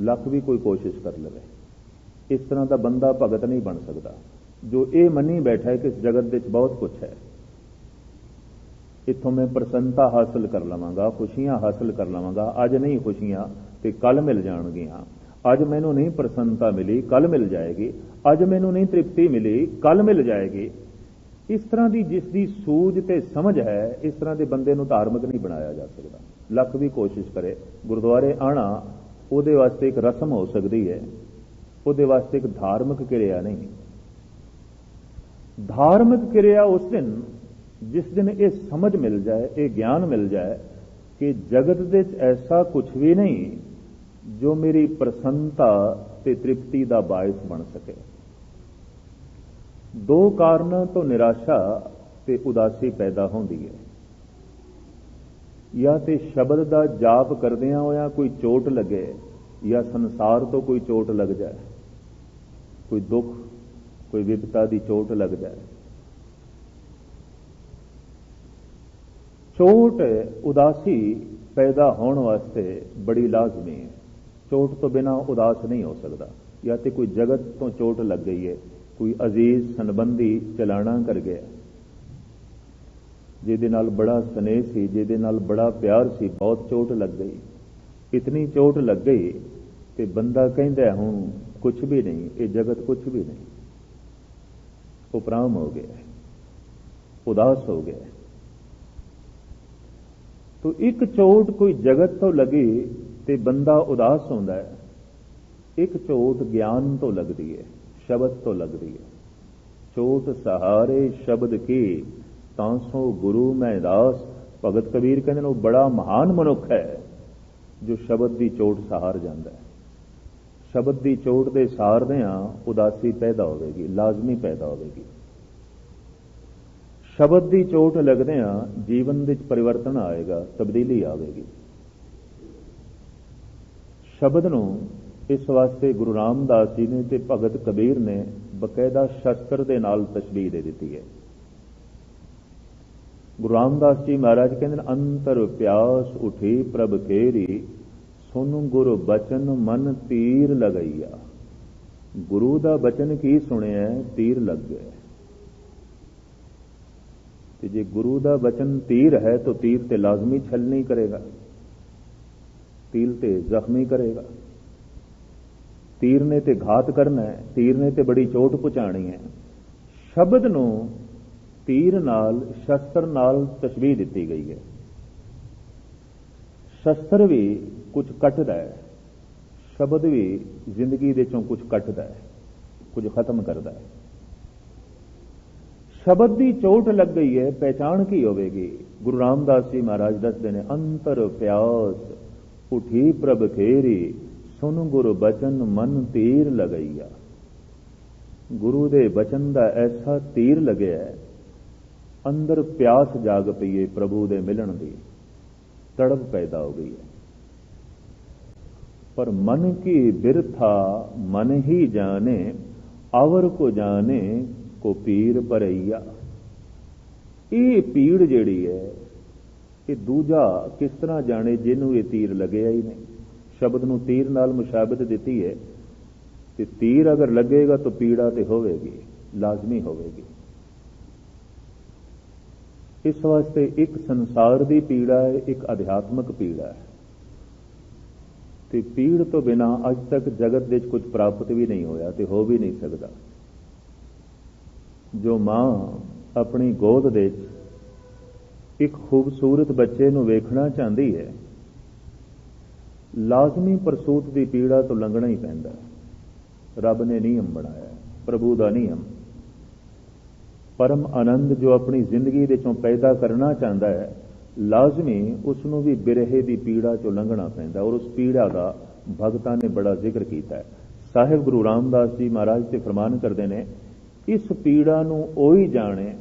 ਲੱਖ ਵੀ ਕੋਈ ਕੋਸ਼ਿਸ਼ ਕਰ ਲਵੇ, ਇਸ ਤਰ੍ਹਾਂ ਦਾ ਬੰਦਾ ਭਗਤ ਨਹੀਂ ਬਣ ਸਕਦਾ ਜੋ ਇਹ ਮੰਨੀ ਬੈਠਾ ਹੈ ਕਿ ਇਸ ਜਗਤ ਵਿੱਚ ਬਹੁਤ ਕੁਝ ਹੈ, ਇੱਥੋਂ ਮੈਂ ਪ੍ਰਸੰਨਤਾ ਹਾਸਲ ਕਰ ਲਵਾਂਗਾ, ਖੁਸ਼ੀਆਂ ਹਾਸਲ ਕਰ ਲਵਾਂਗਾ। ਅੱਜ ਨਹੀਂ ਖੁਸ਼ੀਆਂ ਤੇ ਕੱਲ ਮਿਲ ਜਾਣਗੀਆਂ। ਅੱਜ ਮੈਨੂੰ ਨਹੀਂ ਪ੍ਰਸੰਨਤਾ ਮਿਲੀ, ਕੱਲ ਮਿਲ ਜਾਏਗੀ। ਅੱਜ ਮੈਨੂੰ ਨਹੀਂ ਤ੍ਰਿਪਤੀ ਮਿਲੀ, ਕੱਲ ਮਿਲ ਜਾਏਗੀ। ਇਸ ਤਰ੍ਹਾਂ ਦੀ ਜਿਸ ਦੀ ਸੂਝ ਤੇ ਸਮਝ ਹੈ, ਇਸ ਤਰ੍ਹਾਂ ਦੇ ਬੰਦੇ ਨੂੰ ਧਾਰਮਿਕ ਨਹੀਂ ਬਣਾਇਆ ਜਾ ਸਕਦਾ। ਲੱਖ ਵੀ ਕੋਸ਼ਿਸ਼ ਕਰੇ। ਗੁਰਦੁਆਰੇ ਆਣਾ ਉਹਦੇ ਵਾਸਤੇ ਇੱਕ ਰਸਮ ਹੋ ਸਕਦੀ ਹੈ, ਉਹਦੇ ਵਾਸਤੇ ਇੱਕ ਧਾਰਮਿਕ ਕਿਰਿਆ ਨਹੀਂ। ਧਾਰਮਿਕ ਕਿਰਿਆ ਉਸ ਦਿਨ, ਜਿਸ ਦਿਨ ਇਹ ਸਮਝ ਮਿਲ ਜਾਏ, ਇਹ ਗਿਆਨ ਮਿਲ ਜਾਏ ਕਿ ਜਗਤ ਵਿੱਚ ਐਸਾ ਕੁਝ ਵੀ ਨਹੀਂ ਜੋ ਮੇਰੀ ਪ੍ਰਸੰਨਤਾ ਤੇ ਤ੍ਰਿਪਤੀ ਦਾ ਬਾਇਸ ਬਣ ਸਕੇ। ਦੋ ਕਾਰਨਾਂ ਤੋਂ ਨਿਰਾਸ਼ਾ ਤੇ ਉਦਾਸੀ ਪੈਦਾ ਹੁੰਦੀ ਹੈ। ਜਾਂ ਤੇ ਸ਼ਬਦ ਦਾ ਜਾਪ ਕਰਦਿਆਂ ਹੋਇਆਂ ਕੋਈ ਚੋਟ ਲੱਗੇ, ਜਾਂ ਸੰਸਾਰ ਤੋਂ ਕੋਈ ਚੋਟ ਲੱਗ ਜਾਏ, ਕੋਈ ਦੁੱਖ, ਕੋਈ ਵਿਪਤਾ ਦੀ ਚੋਟ ਲੱਗ ਜਾਏ। ਚੋਟ ਉਦਾਸੀ ਪੈਦਾ ਹੋਣ ਵਾਸਤੇ ਬੜੀ ਲਾਜ਼ਮੀ ਹੈ। ਚੋਟ ਤੋਂ ਬਿਨਾਂ ਉਦਾਸ ਨਹੀਂ ਹੋ ਸਕਦਾ। ਜਾਂ ਤੇ ਕੋਈ ਜਗਤ ਤੋਂ ਚੋਟ ਲੱਗ ਗਈ ਹੈ, ਕੋਈ ਅਜ਼ੀਜ਼ ਸੰਬੰਧੀ ਚਲਾਣਾ ਕਰ ਗਿਆ, ਜਿਹਦੇ ਨਾਲ ਬੜਾ ਸਨੇਹ ਸੀ, ਜਿਹਦੇ ਨਾਲ ਬੜਾ ਪਿਆਰ ਸੀ, ਬਹੁਤ ਚੋਟ ਲੱਗ ਗਈ। ਇਤਨੀ ਚੋਟ ਲੱਗ ਗਈ ਤੇ ਬੰਦਾ ਕਹਿੰਦਾ ਹੁਣ ਕੁਝ ਵੀ ਨਹੀਂ, ਇਹ ਜਗਤ ਕੁਝ ਵੀ ਨਹੀਂ, ਉਪਰਾਮ ਹੋ ਗਿਆ, ਉਦਾਸ ਹੋ ਗਿਆ। ਤੋ ਇੱਕ ਚੋਟ ਕੋਈ ਜਗਤ ਤੋਂ ਲੱਗੀ ਤੇ ਬੰਦਾ ਉਦਾਸ ਹੁੰਦਾ ਹੈ। ਇੱਕ ਚੋਟ ਗਿਆਨ ਤੋਂ ਲੱਗਦੀ ਹੈ, ਸ਼ਬਦ ਤੋਂ ਲੱਗਦੀ ਹੈ। ਚੋਟ ਸਹਾਰੇ ਸ਼ਬਦ ਕੀ ਤਾਂ ਸੋ ਗੁਰੂ ਮੈਂ ਦਾਸ। ਭਗਤ ਕਬੀਰ ਕਹਿੰਦੇ ਨੇ ਉਹ ਬੜਾ ਮਹਾਨ ਮਨੁੱਖ ਹੈ ਜੋ ਸ਼ਬਦ ਦੀ ਚੋਟ ਸਹਾਰ ਜਾਂਦਾ ਹੈ। ਸ਼ਬਦ ਦੀ ਚੋਟ ਦੇ ਸਹਾਰਦਿਆਂ ਉਦਾਸੀ ਪੈਦਾ ਹੋਵੇਗੀ, ਲਾਜ਼ਮੀ ਪੈਦਾ ਹੋਵੇਗੀ। ਸ਼ਬਦ ਦੀ ਚੋਟ ਲੱਗਦਿਆਂ ਜੀਵਨ ਵਿੱਚ ਪਰਿਵਰਤਨ ਆਏਗਾ, ਤਬਦੀਲੀ ਆਵੇਗੀ। ਸ਼ਬਦ ਨੂੰ ਇਸ ਵਾਸਤੇ ਗੁਰੂ ਰਾਮਦਾਸ ਜੀ ਨੇ ਤੇ ਭਗਤ ਕਬੀਰ ਨੇ ਬਕਾਇਦਾ ਸ਼ਸਤਰ ਦੇ ਨਾਲ ਤਸ਼ਬੀਹ ਦੇ ਦਿੱਤੀ ਹੈ। ਗੁਰੂ ਰਾਮਦਾਸ ਜੀ ਮਹਾਰਾਜ ਕਹਿੰਦੇ ਨੇ ਅੰਤਰ ਪਿਆਸ ਉਠੀ ਪ੍ਰਭ ਕੇਰੀ, ਸੁਨ ਗੁਰ ਬਚਨ ਮਨ ਤੀਰ ਲਗਈਆ। ਗੁਰੂ ਦਾ ਬਚਨ ਕੀ ਸੁਣਿਆ, ਤੀਰ ਲੱਗ ਗਿਆ। ਤੇ ਜੇ ਗੁਰੂ ਦਾ ਬਚਨ ਤੀਰ ਹੈ ਤਾਂ ਤੀਰ ਤੇ ਲਾਜ਼ਮੀ ਛਲਣੀ ਕਰੇਗਾ, ਤੀਰ ਤੇ ਜ਼ਖਮੀ ਕਰੇਗਾ। ਤੀਰ ਨੇ ਤੇ ਘਾਤ ਕਰਨਾ ਹੈ, ਤੀਰ ਨੇ ਤੇ ਬੜੀ ਚੋਟ ਪਹੁੰਚਾਣੀ ਹੈ। ਸ਼ਬਦ ਨੂੰ ਤੀਰ ਨਾਲ, ਸ਼ਸਤਰ ਨਾਲ ਤਸ਼ਬੀਹ ਦਿੱਤੀ ਗਈ ਹੈ। ਸ਼ਸਤਰ ਵੀ ਕੁਝ ਕੱਟਦਾ ਹੈ, ਸ਼ਬਦ ਵੀ ਜ਼ਿੰਦਗੀ ਦੇ ਚੋਂ ਕੁਝ ਕੱਟਦਾ ਹੈ, ਕੁਝ ਖਤਮ ਕਰਦਾ ਹੈ। ਸ਼ਬਦ ਦੀ ਚੋਟ ਲੱਗ ਗਈ ਹੈ, ਪਹਿਚਾਣ ਕੀ ਹੋਵੇਗੀ? ਗੁਰੂ ਰਾਮਦਾਸ ਜੀ ਮਹਾਰਾਜ ਦੱਸਦੇ ਨੇ ਅੰਤਰ ਪਿਆਸ ਉਠੀ ਪ੍ਰਭ ਖੇਰੀ, ਸੁਨ ਗੁਰ ਬਚਨ ਮਨ ਤੀਰ ਲਗਈਆ। ਗੁਰੂ ਦੇ ਬਚਨ ਦਾ ਐਸਾ ਤੀਰ ਲੱਗਿਆ, ਅੰਦਰ ਪਿਆਸ ਜਾਗ ਪਈ ਹੈ ਪ੍ਰਭੂ ਦੇ ਮਿਲਣ ਦੀ, ਤੜਪ ਪੈਦਾ ਹੋ ਗਈ ਹੈ। ਪਰ ਮਨ ਕੀ ਬਿਰਥਾ ਮਨ ਹੀ ਜਾਣੇ, ਆਵਰ ਕੋ ਜਾਣੇ ਕੋ ਪੀਰ ਭਰਈਆ। ਇਹ ਪੀੜ ਜਿਹੜੀ ਹੈ, ਇਹ ਦੂਜਾ ਕਿਸ ਤਰ੍ਹਾਂ ਜਾਣੇ ਜਿਹਨੂੰ ਇਹ ਤੀਰ ਲੱਗਿਆ ਹੀ ਨਹੀਂ। ਸ਼ਬਦ ਨੂੰ ਤੀਰ ਨਾਲ ਮੁਸ਼ਾਬਤ ਦਿੱਤੀ ਹੈ ਤੇ ਤੀਰ ਅਗਰ ਲੱਗੇਗਾ ਤਾਂ ਪੀੜਾ ਤੇ ਹੋਵੇਗੀ, ਲਾਜ਼ਮੀ ਹੋਵੇਗੀ। ਇਸ ਵਾਸਤੇ ਇੱਕ ਸੰਸਾਰ ਦੀ ਪੀੜਾ ਹੈ, ਇੱਕ ਅਧਿਆਤਮਕ ਪੀੜਾ ਹੈ। ਤੇ ਪੀੜ ਤੋਂ ਬਿਨਾਂ ਅੱਜ ਤੱਕ ਜਗਤ ਵਿੱਚ ਕੁਝ ਪ੍ਰਾਪਤ ਵੀ ਨਹੀਂ ਹੋਇਆ ਤੇ ਹੋ ਵੀ ਨਹੀਂ ਸਕਦਾ। ਜੋ ਮਾਂ ਆਪਣੀ ਗੋਦ ਵਿੱਚ ਇੱਕ ਖੂਬਸੂਰਤ ਬੱਚੇ ਨੂੰ ਵੇਖਣਾ ਚਾਹੁੰਦੀ ਹੈ, ਲਾਜ਼ਮੀ ਪ੍ਰਸੂਤ ਦੀ ਪੀੜਾ ਤੋਂ ਲੰਘਣਾ ਹੀ ਪੈਂਦਾ। ਰੱਬ ਨੇ ਨਿਯਮ ਬਣਾਇਆ, ਪ੍ਰਭੂ ਦਾ ਨਿਯਮ। ਪਰਮ ਆਨੰਦ ਜੋ ਆਪਣੀ ਜ਼ਿੰਦਗੀ ਦੇ ਚੋਂ ਪੈਦਾ ਕਰਨਾ ਚਾਹੁੰਦਾ ਹੈ, ਲਾਜ਼ਮੀ ਉਸ ਨੂੰ ਵੀ ਬਿਰਹੇ ਦੀ ਪੀੜਾ ਚੋਂ ਲੰਘਣਾ ਪੈਂਦਾ। ਔਰ ਉਸ ਪੀੜਾ ਦਾ ਭਗਤਾਂ ਨੇ ਬੜਾ ਜ਼ਿਕਰ ਕੀਤਾ ਹੈ। ਸਾਹਿਬ ਗੁਰੂ ਰਾਮਦਾਸ ਜੀ ਮਹਾਰਾਜ ਤੇ ਫਰਮਾਨ ਕਰਦੇ ਨੇ, ਇਸ ਪੀੜਾ ਨੂੰ ਉਹੀ ਜਾਣੇ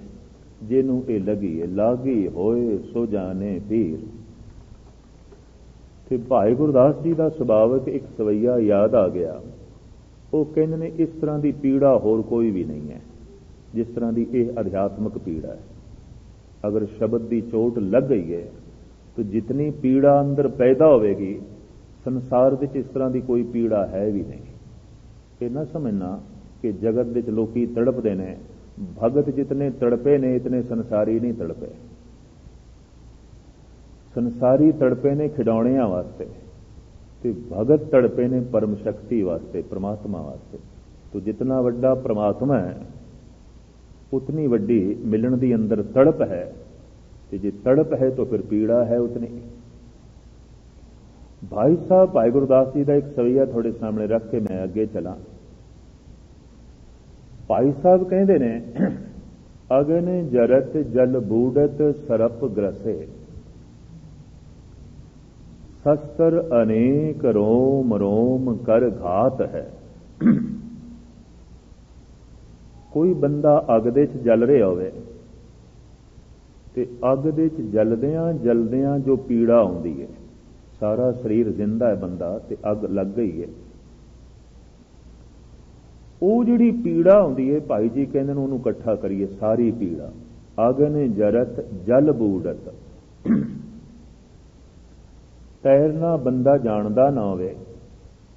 ਜਿਹਨੂੰ ਇਹ ਲੱਗੀ ਹੈ, ਲਾਗੀ ਹੋਏ ਸੋ ਜਾਣੇ ਪੀਰ। ਤੇ ਭਾਈ ਗੁਰਦਾਸ ਜੀ ਦਾ ਸੁਭਾਵਕ ਇੱਕ ਸਵਈਆ ਯਾਦ ਆ ਗਿਆ। ਉਹ ਕਹਿੰਦੇ ਨੇ ਇਸ ਤਰ੍ਹਾਂ ਦੀ ਪੀੜਾ ਹੋਰ ਕੋਈ ਵੀ ਨਹੀਂ ਹੈ ਜਿਸ ਤਰ੍ਹਾਂ ਦੀ ਇਹ ਅਧਿਆਤਮਕ ਪੀੜਾ ਹੈ। ਅਗਰ ਸ਼ਬਦ ਦੀ ਚੋਟ ਲੱਗ ਗਈ ਹੈ ਤਾਂ ਜਿਤਨੀ ਪੀੜਾ ਅੰਦਰ ਪੈਦਾ ਹੋਵੇਗੀ, ਸੰਸਾਰ ਵਿੱਚ ਇਸ ਤਰ੍ਹਾਂ ਦੀ ਕੋਈ ਪੀੜਾ ਹੈ ਵੀ ਨਹੀਂ। ਇਹ ਨਾ ਸਮਝਣਾ ਕਿ ਜਗਤ ਵਿੱਚ ਲੋਕੀ ਤੜਪਦੇ ਨੇ, ਭਗਤ ਜਿਤਨੇ ਤੜਪੇ ਨੇ ਇਤਨੇ ਸੰਸਾਰੀ ਨਹੀਂ ਤੜਪੇ। ਸੰਸਾਰੀ ਤੜਪੇ ਨੇ ਖਿਡੌਣਿਆਂ ਵਾਸਤੇ ਤੇ ਭਗਤ ਤੜਪੇ ਨੇ ਪਰਮ ਸ਼ਕਤੀ ਵਾਸਤੇ, ਪ੍ਰਮਾਤਮਾ ਵਾਸਤੇ। ਤੋ ਜਿਤਨਾ ਵੱਡਾ ਪ੍ਰਮਾਤਮਾ ਹੈ ਉਤਨੀ ਵੱਡੀ ਮਿਲਣ ਦੀ ਅੰਦਰ ਤੜਪ ਹੈ, ਤੇ ਜੇ ਤੜਪ ਹੈ ਤਾਂ ਫਿਰ ਪੀੜਾ ਹੈ ਉਤਨੀ। ਭਾਈ ਸਾਹਿਬ ਭਾਈ ਗੁਰਦਾਸ ਜੀ ਦਾ ਇੱਕ ਸਵਈਆ ਤੁਹਾਡੇ ਸਾਹਮਣੇ ਰੱਖ ਕੇ ਮੈਂ ਅੱਗੇ ਚਲਾਂ। ਭਾਈ ਸਾਹਿਬ ਕਹਿੰਦੇ ਨੇ, ਅਗਨ ਜਰਤ ਜਲ ਬੂੜਤ ਸਰਪ ਗ੍ਰਸੇ, ਸ਼ਸਤਰ ਅਨੇਕ ਰੋਮ ਰੋਮ ਕਰ ਘਾਤ ਹੈ। ਕੋਈ ਬੰਦਾ ਅੱਗ ਦੇ 'ਚ ਜਲ ਰਿਹਾ ਹੋਵੇ ਤੇ ਅੱਗ ਦੇ ਚ ਜਲਦਿਆਂ ਜਲਦਿਆਂ ਜੋ ਪੀੜਾ ਆਉਂਦੀ ਹੈ, ਸਾਰਾ ਸਰੀਰ ਜ਼ਿੰਦਾ ਹੈ ਬੰਦਾ ਤੇ ਅੱਗ ਲੱਗ ਗਈ ਹੈ, ਉਹ ਜਿਹੜੀ ਪੀੜਾ ਆਉਂਦੀ ਹੈ ਭਾਈ ਜੀ ਕਹਿੰਦੇ ਨੇ ਉਹਨੂੰ ਇਕੱਠਾ ਕਰੀਏ, ਸਾਰੀ ਪੀੜਾ। ਅਗਨ ਜਰਤ ਜਲ ਬੂੜਤ, ਤੈਰਨਾ ਬੰਦਾ ਜਾਣਦਾ ਨਾ ਹੋਵੇ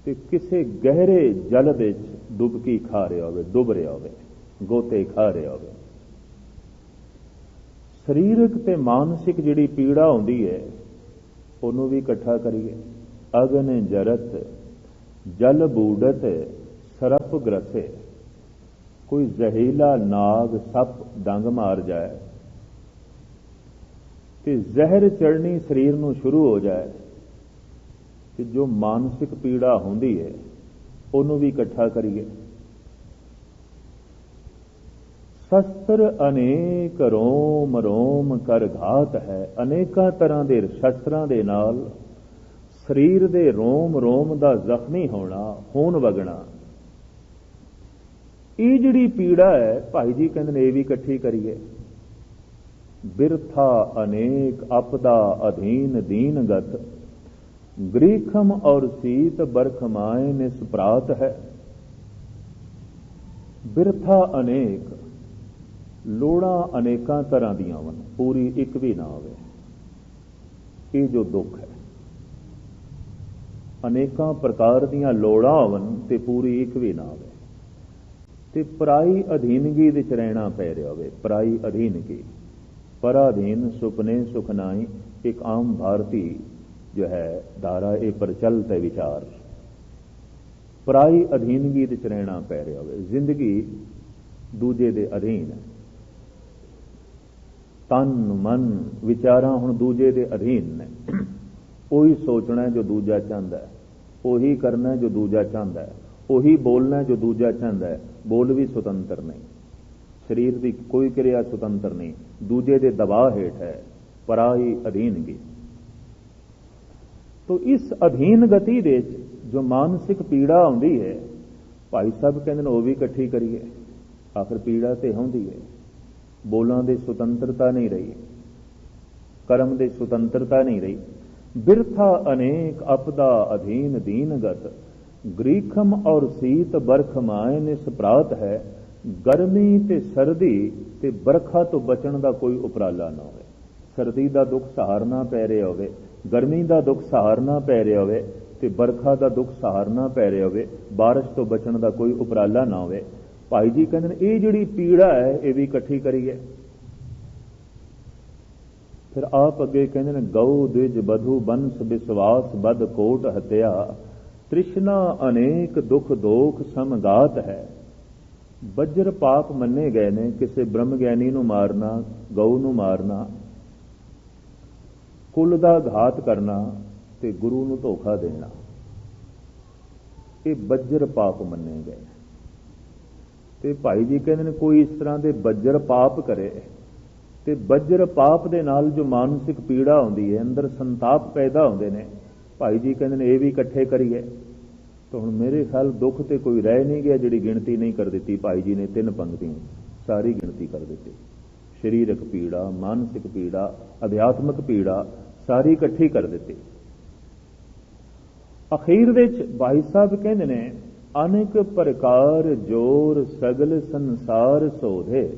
ਤੇ ਕਿਸੇ ਗਹਿਰੇ ਜਲ ਵਿੱਚ ਡੁਬਕੀ ਖਾ ਰਿਹਾ ਹੋਵੇ, ਡੁੱਬ ਰਿਹਾ ਹੋਵੇ, ਗੋਤੇ ਖਾ ਰਿਹਾ ਹੋਵੇ। ਸਰੀਰਕ ਤੇ ਮਾਨਸਿਕ ਜਿਹੜੀ ਪੀੜਾ ਹੁੰਦੀ ਹੈ ਉਹਨੂੰ ਵੀ ਇਕੱਠਾ ਕਰੀਏ। ਅਗਨ ਜਰਤ ਜਲ ਬੂੜਤ ਸਰਪ ਗ੍ਰਸੇ, ਕੋਈ ਜ਼ਹਿਰੀਲਾ ਨਾਗ ਸੱਪ ਡੰਗ ਮਾਰ ਜਾਏ ਤੇ ਜ਼ਹਿਰ ਚੜਨੀ ਸਰੀਰ ਨੂੰ ਸ਼ੁਰੂ ਹੋ ਜਾਏ ਤੇ ਜੋ ਮਾਨਸਿਕ ਪੀੜਾ ਹੁੰਦੀ ਹੈ ਉਹਨੂੰ ਵੀ ਇਕੱਠਾ ਕਰੀਏ। ਸ਼ਸਤਰ ਅਨੇਕ ਰੋਮ ਰੋਮ ਕਰ ਘਾਤ ਹੈ, ਅਨੇਕਾਂ ਤਰ੍ਹਾਂ ਦੇ ਸ਼ਸਤਰਾਂ ਦੇ ਨਾਲ ਸਰੀਰ ਦੇ ਰੋਮ ਰੋਮ ਦਾ ਜ਼ਖਮੀ ਹੋਣਾ, ਖੂਨ ਵਗਣਾ, ਇਹ ਜਿਹੜੀ ਪੀੜਾ ਹੈ ਭਾਈ ਜੀ ਕਹਿੰਦੇ ਨੇ ਇਹ ਵੀ ਇਕੱਠੀ ਕਰੀਏ। ਬਿਰਥਾ ਅਨੇਕ ਅਪਦਾ ਅਧੀਨ ਦੀਨਗਤ, ਗ੍ਰੀਖਮ ਔਰ ਸੀਤ ਬਰਖਮਾਏ ਨਿਸਪਰਾਤ ਹੈ। ਬਿਰਥਾ ਅਨੇਕ, ਲੋੜਾਂ ਅਨੇਕਾਂ ਤਰ੍ਹਾਂ ਦੀਆਂ ਹਨ, ਪੂਰੀ ਇੱਕ ਵੀ ਨਾ ਹੋਵੇ, ਇਹ ਜੋ ਦੁੱਖ ਹੈ। ਅਨੇਕਾਂ ਪ੍ਰਕਾਰ ਦੀਆਂ ਲੋੜਾਂ ਹੋਵਨ ਤੇ ਪੂਰੀ ਇੱਕ ਵੀ ਨਾ ਹੋਵੇ, ਤੇ ਪਰਾਈ ਅਧੀਨਗੀ ਵਿੱਚ ਰਹਿਣਾ ਪੈ ਰਿਹਾ ਹੋਵੇ। ਪਰਾਈ ਅਧੀਨਗੀ, ਪਰਾਧੀਨ ਸੁਪਨੇ ਸੁਖਨਾਈ, ਇੱਕ ਆਮ ਭਾਰਤੀ ਜੋ ਹੈ ਧਾਰਾ ਇਹ ਪ੍ਰਚਲਿਤ ਹੈ ਵਿਚਾਰ। ਪਰਾਈ ਅਧੀਨਗੀ ਵਿੱਚ ਰਹਿਣਾ ਪੈ ਰਿਹਾ ਹੋਵੇ, ਜ਼ਿੰਦਗੀ ਦੂਜੇ ਦੇ ਅਧੀਨ ਹੈ, ਤਨ ਮਨ ਵਿਚਾਰਾਂ ਹੁਣ ਦੂਜੇ ਦੇ ਅਧੀਨ ਨੇ। ਉਹੀ ਸੋਚਣਾ ਜੋ ਦੂਜਾ ਚਾਹੁੰਦਾ ਹੈ, ਉਹੀ ਕਰਨਾ ਜੋ ਦੂਜਾ ਚਾਹੁੰਦਾ ਹੈ, ਉਹੀ ਬੋਲਣਾ ਜੋ ਦੂਜਾ ਚਾਹੁੰਦਾ ਹੈ। ਬੋਲ ਵੀ ਸੁਤੰਤਰ ਨਹੀਂ, ਸਰੀਰ ਦੀ ਕੋਈ ਕਿਰਿਆ ਸੁਤੰਤਰ ਨਹੀਂ, ਦੂਜੇ ਦੇ ਦਬਾਅ ਹੇਠ ਹੈ, ਪਰਾਈ ਅਧੀਨਗੀ। ਤੋ ਇਸ ਅਧੀਨ ਗਤੀ ਦੇ ਵਿੱਚ ਜੋ ਮਾਨਸਿਕ ਪੀੜਾ ਆਉਂਦੀ ਹੈ ਭਾਈ ਸਾਹਿਬ ਕਹਿੰਦੇ ਨੇ ਉਹ ਵੀ ਇਕੱਠੀ ਕਰੀਏ। ਆਖਰ ਪੀੜਾ ਤੇ ਹੁੰਦੀ ਹੈ, ਬੋਲਾਂ ਦੀ ਸੁਤੰਤਰਤਾ ਨਹੀਂ ਰਹੀ, ਕਰਮ ਦੀ ਸੁਤੰਤਰਤਾ ਨਹੀਂ ਰਹੀ। ਬਿਰਥਾ ਅਨੇਕ ਅਪਦਾ ਅਧੀਨ ਦੀਨਗਤ, ਗ੍ਰੀਖਮ ਔਰ ਸੀਤ ਬਰਖਮਾਏ ਨਿਸਪਰਾਤ ਹੈ। ਗਰਮੀ ਤੇ ਸਰਦੀ ਤੇ ਬਰਖਾ ਤੋਂ ਬਚਣ ਦਾ ਕੋਈ ਉਪਰਾਲਾ ਨਾ ਹੋਵੇ। ਸਰਦੀ ਦਾ ਦੁੱਖ ਸਹਾਰਨਾ ਪੈ ਰਿਹਾ ਹੋਵੇ, ਗਰਮੀ ਦਾ ਦੁੱਖ ਸਹਾਰਨਾ ਪੈ ਰਿਹਾ ਹੋਵੇ ਤੇ ਬਰਖਾ ਦਾ ਦੁੱਖ ਸਹਾਰਨਾ ਪੈ ਰਿਹਾ ਹੋਵੇ, ਬਾਰਿਸ਼ ਤੋਂ ਬਚਣ ਦਾ ਕੋਈ ਉਪਰਾਲਾ ਨਾ ਹੋਵੇ। ਭਾਈ ਜੀ ਕਹਿੰਦੇ ਨੇ ਇਹ ਜਿਹੜੀ ਪੀੜਾ ਹੈ ਇਹ ਵੀ ਇਕੱਠੀ ਕਰੀਏ। ਫਿਰ ਆਪ ਅੱਗੇ ਕਹਿੰਦੇ ਨੇ ਗਊ द्विज ਬਧੂ ਬੰਸ ਵਿਸਵਾਸ ਬਦ ਕੋਟ ਹਤਿਆ, ਤ੍ਰਿਸ਼ਨਾ ਅਨੇਕ ਦੁਖ ਦੋਖ ਸਮਗਾਤ ਹੈ। ਬੱਜਰ ਪਾਪ ਮੰਨੇ ਗਏ ਨੇ, ਕਿਸੇ ਬ੍ਰਹਮ ਗਿਆਨੀ ਨੂੰ ਮਾਰਨਾ, ਗਊ ਨੂੰ ਮਾਰਨਾ, ਕੁਲ ਦਾ ਘਾਤ ਕਰਨਾ ਤੇ ਗੁਰੂ ਨੂੰ ਧੋਖਾ ਦੇਣਾ, ਇਹ ਬੱਜਰ ਪਾਪ ਮੰਨੇ ਗਏ। ਤੇ ਭਾਈ ਜੀ ਕਹਿੰਦੇ ਨੇ ਕੋਈ ਇਸ ਤਰ੍ਹਾਂ ਦੇ ਬੱਜਰ ਪਾਪ ਕਰੇ ਤੇ ਬੱਜਰ ਪਾਪ ਦੇ ਨਾਲ ਜੋ ਮਾਨਸਿਕ ਪੀੜਾ ਆਉਂਦੀ ਹੈ, ਅੰਦਰ ਸੰਤਾਪ ਪੈਦਾ ਹੁੰਦੇ ਨੇ, ਭਾਈ ਜੀ ਕਹਿੰਦੇ ਨੇ ਇਹ ਵੀ ਇਕੱਠੇ ਕਰੀਏ। ਤਾਂ ਹੁਣ ਮੇਰੇ ਖਿਆਲ ਦੁੱਖ ਤੇ ਕੋਈ ਰਹਿ ਨਹੀਂ ਗਿਆ ਜਿਹੜੀ ਗਿਣਤੀ ਨਹੀਂ ਕਰ ਦਿੱਤੀ ਭਾਈ ਜੀ ਨੇ। 3 ਪੰਕਤੀਆਂ ਸਾਰੀ ਗਿਣਤੀ ਕਰ ਦਿੱਤੀ। ਸਰੀਰਕ ਪੀੜਾ, ਮਾਨਸਿਕ ਪੀੜਾ, ਅਧਿਆਤਮਿਕ ਪੀੜਾ ਸਾਰੀ ਇਕੱਠੀ ਕਰ ਦਿੱਤੀ। ਅਖੀਰ ਵਿੱਚ ਭਾਈ ਸਾਹਿਬ ਕਹਿੰਦੇ ਨੇ ਅਨੇਕ ਪ੍ਰਕਾਰ ਜੋਰ ਸਗਲ ਸੰਸਾਰ ਸੋਧੇ,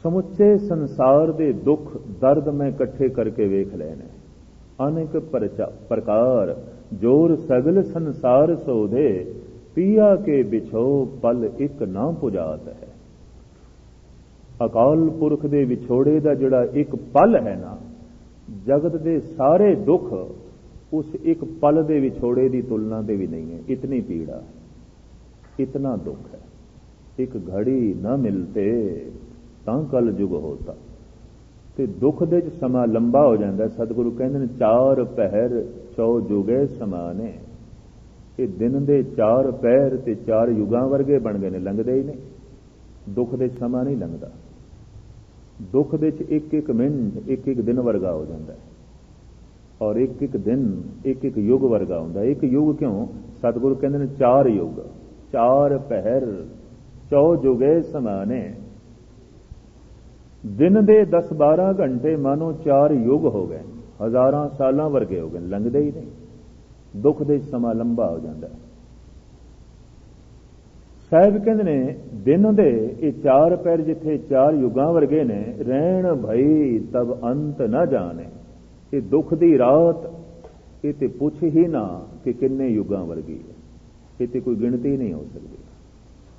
ਸਮੁੱਚੇ ਸੰਸਾਰ ਦੇ ਦੁੱਖ ਦਰਦ ਮੈਂ ਇਕੱਠੇ ਕਰਕੇ ਵੇਖ ਲਏ ਨੇ। ਅਨੇਕ ਪ੍ਰਕਾਰ ਜੋਰ ਸਗਲ ਸੰਸਾਰ ਸੋਧੇ, ਪੀਆ ਕੇ ਵਿਛੋ ਪਲ ਇੱਕ ਨਾ ਪੁਜਾਤ ਹੈ। ਅਕਾਲ ਪੁਰਖ ਦੇ ਵਿਛੋੜੇ ਦਾ ਜਿਹੜਾ ਇੱਕ ਪਲ ਹੈ ਨਾ, ਜਗਤ ਦੇ ਸਾਰੇ ਦੁੱਖ ਉਸ ਇੱਕ ਪਲ ਦੇ ਵਿਛੋੜੇ ਦੀ ਤੁਲਨਾ ਤੇ ਵੀ ਨਹੀਂ ਹੈ। ਇਤਨੀ ਪੀੜਾ, ਇਤਨਾ ਦੁੱਖ ਹੈ। ਇੱਕ ਘੜੀ ਨਾ ਮਿਲਤੇ ਤਾਂ ਕਲ ਯੁਗ ਹੋਤਾ। ਤੇ ਦੁੱਖ ਦੇ ਚ ਸਮਾਂ ਲੰਬਾ ਹੋ ਜਾਂਦਾ। ਸਤਿਗੁਰੂ ਕਹਿੰਦੇ ਨੇ 4 ਪਹਿਰ 100 ਜੁਗੇ ਸਮਾਨੇ। ਇਹ ਦਿਨ ਦੇ 4 ਪਹਿਰ ਤੇ 4 ਯੁਗਾਂ ਵਰਗੇ ਬਣ ਗਏ ਨੇ, ਲੰਘਦੇ ਹੀ ਨਹੀਂ। ਦੁੱਖ ਦੇ ਸਮਾਂ ਨਹੀਂ ਲੰਘਦਾ। ਦੁੱਖ ਦੇ ਚ ਇੱਕ ਇੱਕ ਮਿੰਟ ਇੱਕ ਇੱਕ ਦਿਨ ਵਰਗਾ ਹੋ ਜਾਂਦਾ ਹੈ, ਔਰ ਇੱਕ ਇੱਕ ਦਿਨ ਇੱਕ ਇੱਕ ਯੁੱਗ ਵਰਗਾ ਹੁੰਦਾ। ਇੱਕ ਯੁੱਗ ਕਿਉਂ? ਸਤਿਗੁਰੂ ਕਹਿੰਦੇ ਨੇ 4 ਯੁੱਗ, 4 ਪਹਿਰ 100 ਜੁਗੇ ਸਮਾਨੇ। दिन ਦੇ 10-12 ਘੰਟੇ ਮਾਨੋ 4 ਯੁੱਗ ਹੋ ਗਏ, ਹਜ਼ਾਰਾਂ ਸਾਲਾਂ ਵਰਗੇ ਹੋ ਗਏ, ਲੰਘਦੇ ਹੀ ਨਹੀਂ। ਦੁੱਖ ਦੇ ਸਮਾਂ ਲੰਬਾ ਹੋ ਜਾਂਦਾ। ਸਾਹਿਬ ਕਹਿੰਦੇ ਨੇ ਦਿਨ ਦੇ ਇਹ 4 ਪੈਰ ਜਿੱਥੇ 4 ਯੁੱਗਾਂ ਵਰਗੇ ਨੇ, ਰਹਿਣ ਭਈ ਤਬ ਅੰਤ ਨਾ ਜਾਣੇ। ਇਹ ਦੁੱਖ ਦੀ ਰਾਤ, ਇਹ ਤੇ ਪੁੱਛ ਹੀ ਨਾ ਕਿ ਕਿੰਨੇ ਯੁੱਗਾਂ ਵਰਗੀ ਹੈ। ਇਹ ਤੇ ਕੋਈ ਗਿਣਤੀ ਨਹੀਂ ਹੋ ਸਕਦੀ,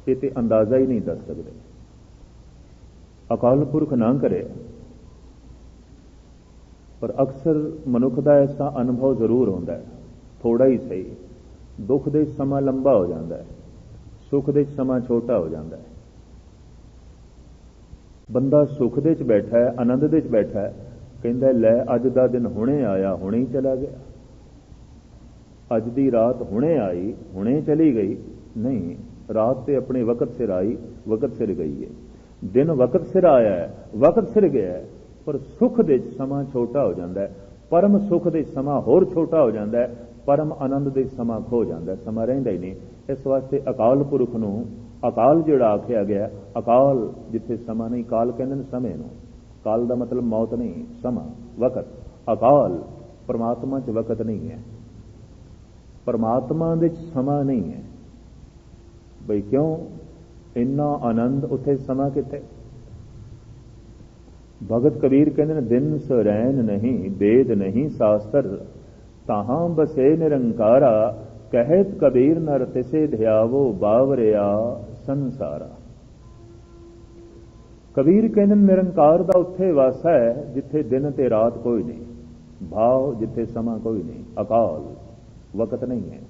ਇਹ ਤੇ ਅੰਦਾਜ਼ਾ ਹੀ ਨਹੀਂ ਦੱਸ ਸਕਦੇ। ਅਕਾਲ ਪੁਰਖ ਨਾ ਕਰੇ, ਪਰ ਅਕਸਰ ਮਨੁੱਖ ਦਾ ਐਸਾ ਅਨੁਭਵ ਜ਼ਰੂਰ ਹੁੰਦਾ ਹੈ, ਥੋੜਾ ਹੀ ਸਹੀ। ਦੁੱਖ ਦੇ ਸਮਾਂ ਲੰਬਾ ਹੋ ਜਾਂਦਾ ਹੈ, ਸੁੱਖ ਦੇ ਸਮਾਂ ਛੋਟਾ ਹੋ ਜਾਂਦਾ ਹੈ। ਬੰਦਾ ਸੁੱਖ ਦੇ ਚ ਬੈਠਾ ਹੈ, ਆਨੰਦ ਦੇ ਚ ਬੈਠਾ ਹੈ, ਕਹਿੰਦਾ ਲੈ ਅੱਜ ਦਾ ਦਿਨ ਹੁਣੇ ਆਇਆ, ਹੁਣੇ ਹੀ ਚਲਾ ਗਿਆ। ਅੱਜ ਦੀ ਰਾਤ ਹੁਣੇ ਆਈ, ਹੁਣੇ ਚਲੀ ਗਈ। ਨਹੀਂ, ਰਾਤ ਤੇ ਆਪਣੇ ਵਕਤ ਸਿਰ ਆਈ, ਵਕਤ ਸਿਰ ਗਈ ਹੈ। ਦਿਨ ਵਕਤ ਸਿਰ ਆਇਆ ਹੈ, ਵਕਤ ਸਿਰ ਗਿਆ ਹੈ, ਪਰ ਸੁੱਖ ਦੇ ਸਮਾਂ ਛੋਟਾ ਹੋ ਜਾਂਦਾ ਹੈ। ਪਰਮ ਸੁੱਖ ਦੇ ਸਮਾਂ ਹੋਰ ਛੋਟਾ ਹੋ ਜਾਂਦਾ ਹੈ, ਪਰਮ ਆਨੰਦ ਦੇ ਸਮਾਂ ਖੋ ਜਾਂਦਾ ਹੈ, ਸਮਾਂ ਰਹਿੰਦਾ ਹੀ ਨਹੀਂ। ਇਸ ਵਾਸਤੇ ਅਕਾਲ ਪੁਰਖ ਨੂੰ ਅਕਾਲ ਜਿਹੜਾ ਆਖਿਆ ਗਿਆ, ਅਕਾਲ ਜਿੱਥੇ ਸਮਾਂ ਨਹੀਂ, ਕਾਲ ਕਹਿੰਦੇ ਨੇ ਸਮੇਂ ਨੂੰ। ਕਾਲ ਦਾ ਮਤਲਬ ਮੌਤ ਨਹੀਂ, ਸਮਾਂ, ਵਕਤ। ਅਕਾਲ ਪਰਮਾਤਮਾ 'ਚ ਵਕਤ ਨਹੀਂ ਹੈ, ਪਰਮਾਤਮਾ ਦੇ 'ਚ ਸਮਾਂ ਨਹੀਂ ਹੈ। ਬਈ ਕਿਉਂ? ਇੰਨਾ ਆਨੰਦ ਉੱਥੇ, ਸਮਾਂ ਕਿੱਥੇ? ਭਗਤ ਕਬੀਰ ਕਹਿੰਦੇ ਨੇ ਦਿਨ ਸਰੈਨ ਨਹੀਂ, ਵੇਦ ਨਹੀਂ ਸ਼ਾਸਤਰ, ਤਾਹਾਂ ਬਸੇ ਨਿਰੰਕਾਰਾ, ਕਹਿਤ ਕਬੀਰ ਨਰ ਤਿਸੇ ਧਿਆਵੋ ਬਾਵਰਿਆ ਸੰਸਾਰਾ। ਕਬੀਰ ਕਹਿੰਦੇ ਨਿਰੰਕਾਰ ਦਾ ਉੱਥੇ ਵਾਸਾ ਹੈ ਜਿੱਥੇ ਦਿਨ ਤੇ ਰਾਤ ਕੋਈ ਨਹੀਂ, ਭਾਵ ਜਿੱਥੇ ਸਮਾਂ ਕੋਈ ਨਹੀਂ। ਅਕਾਲ ਵਕਤ ਨਹੀਂ ਹੈ,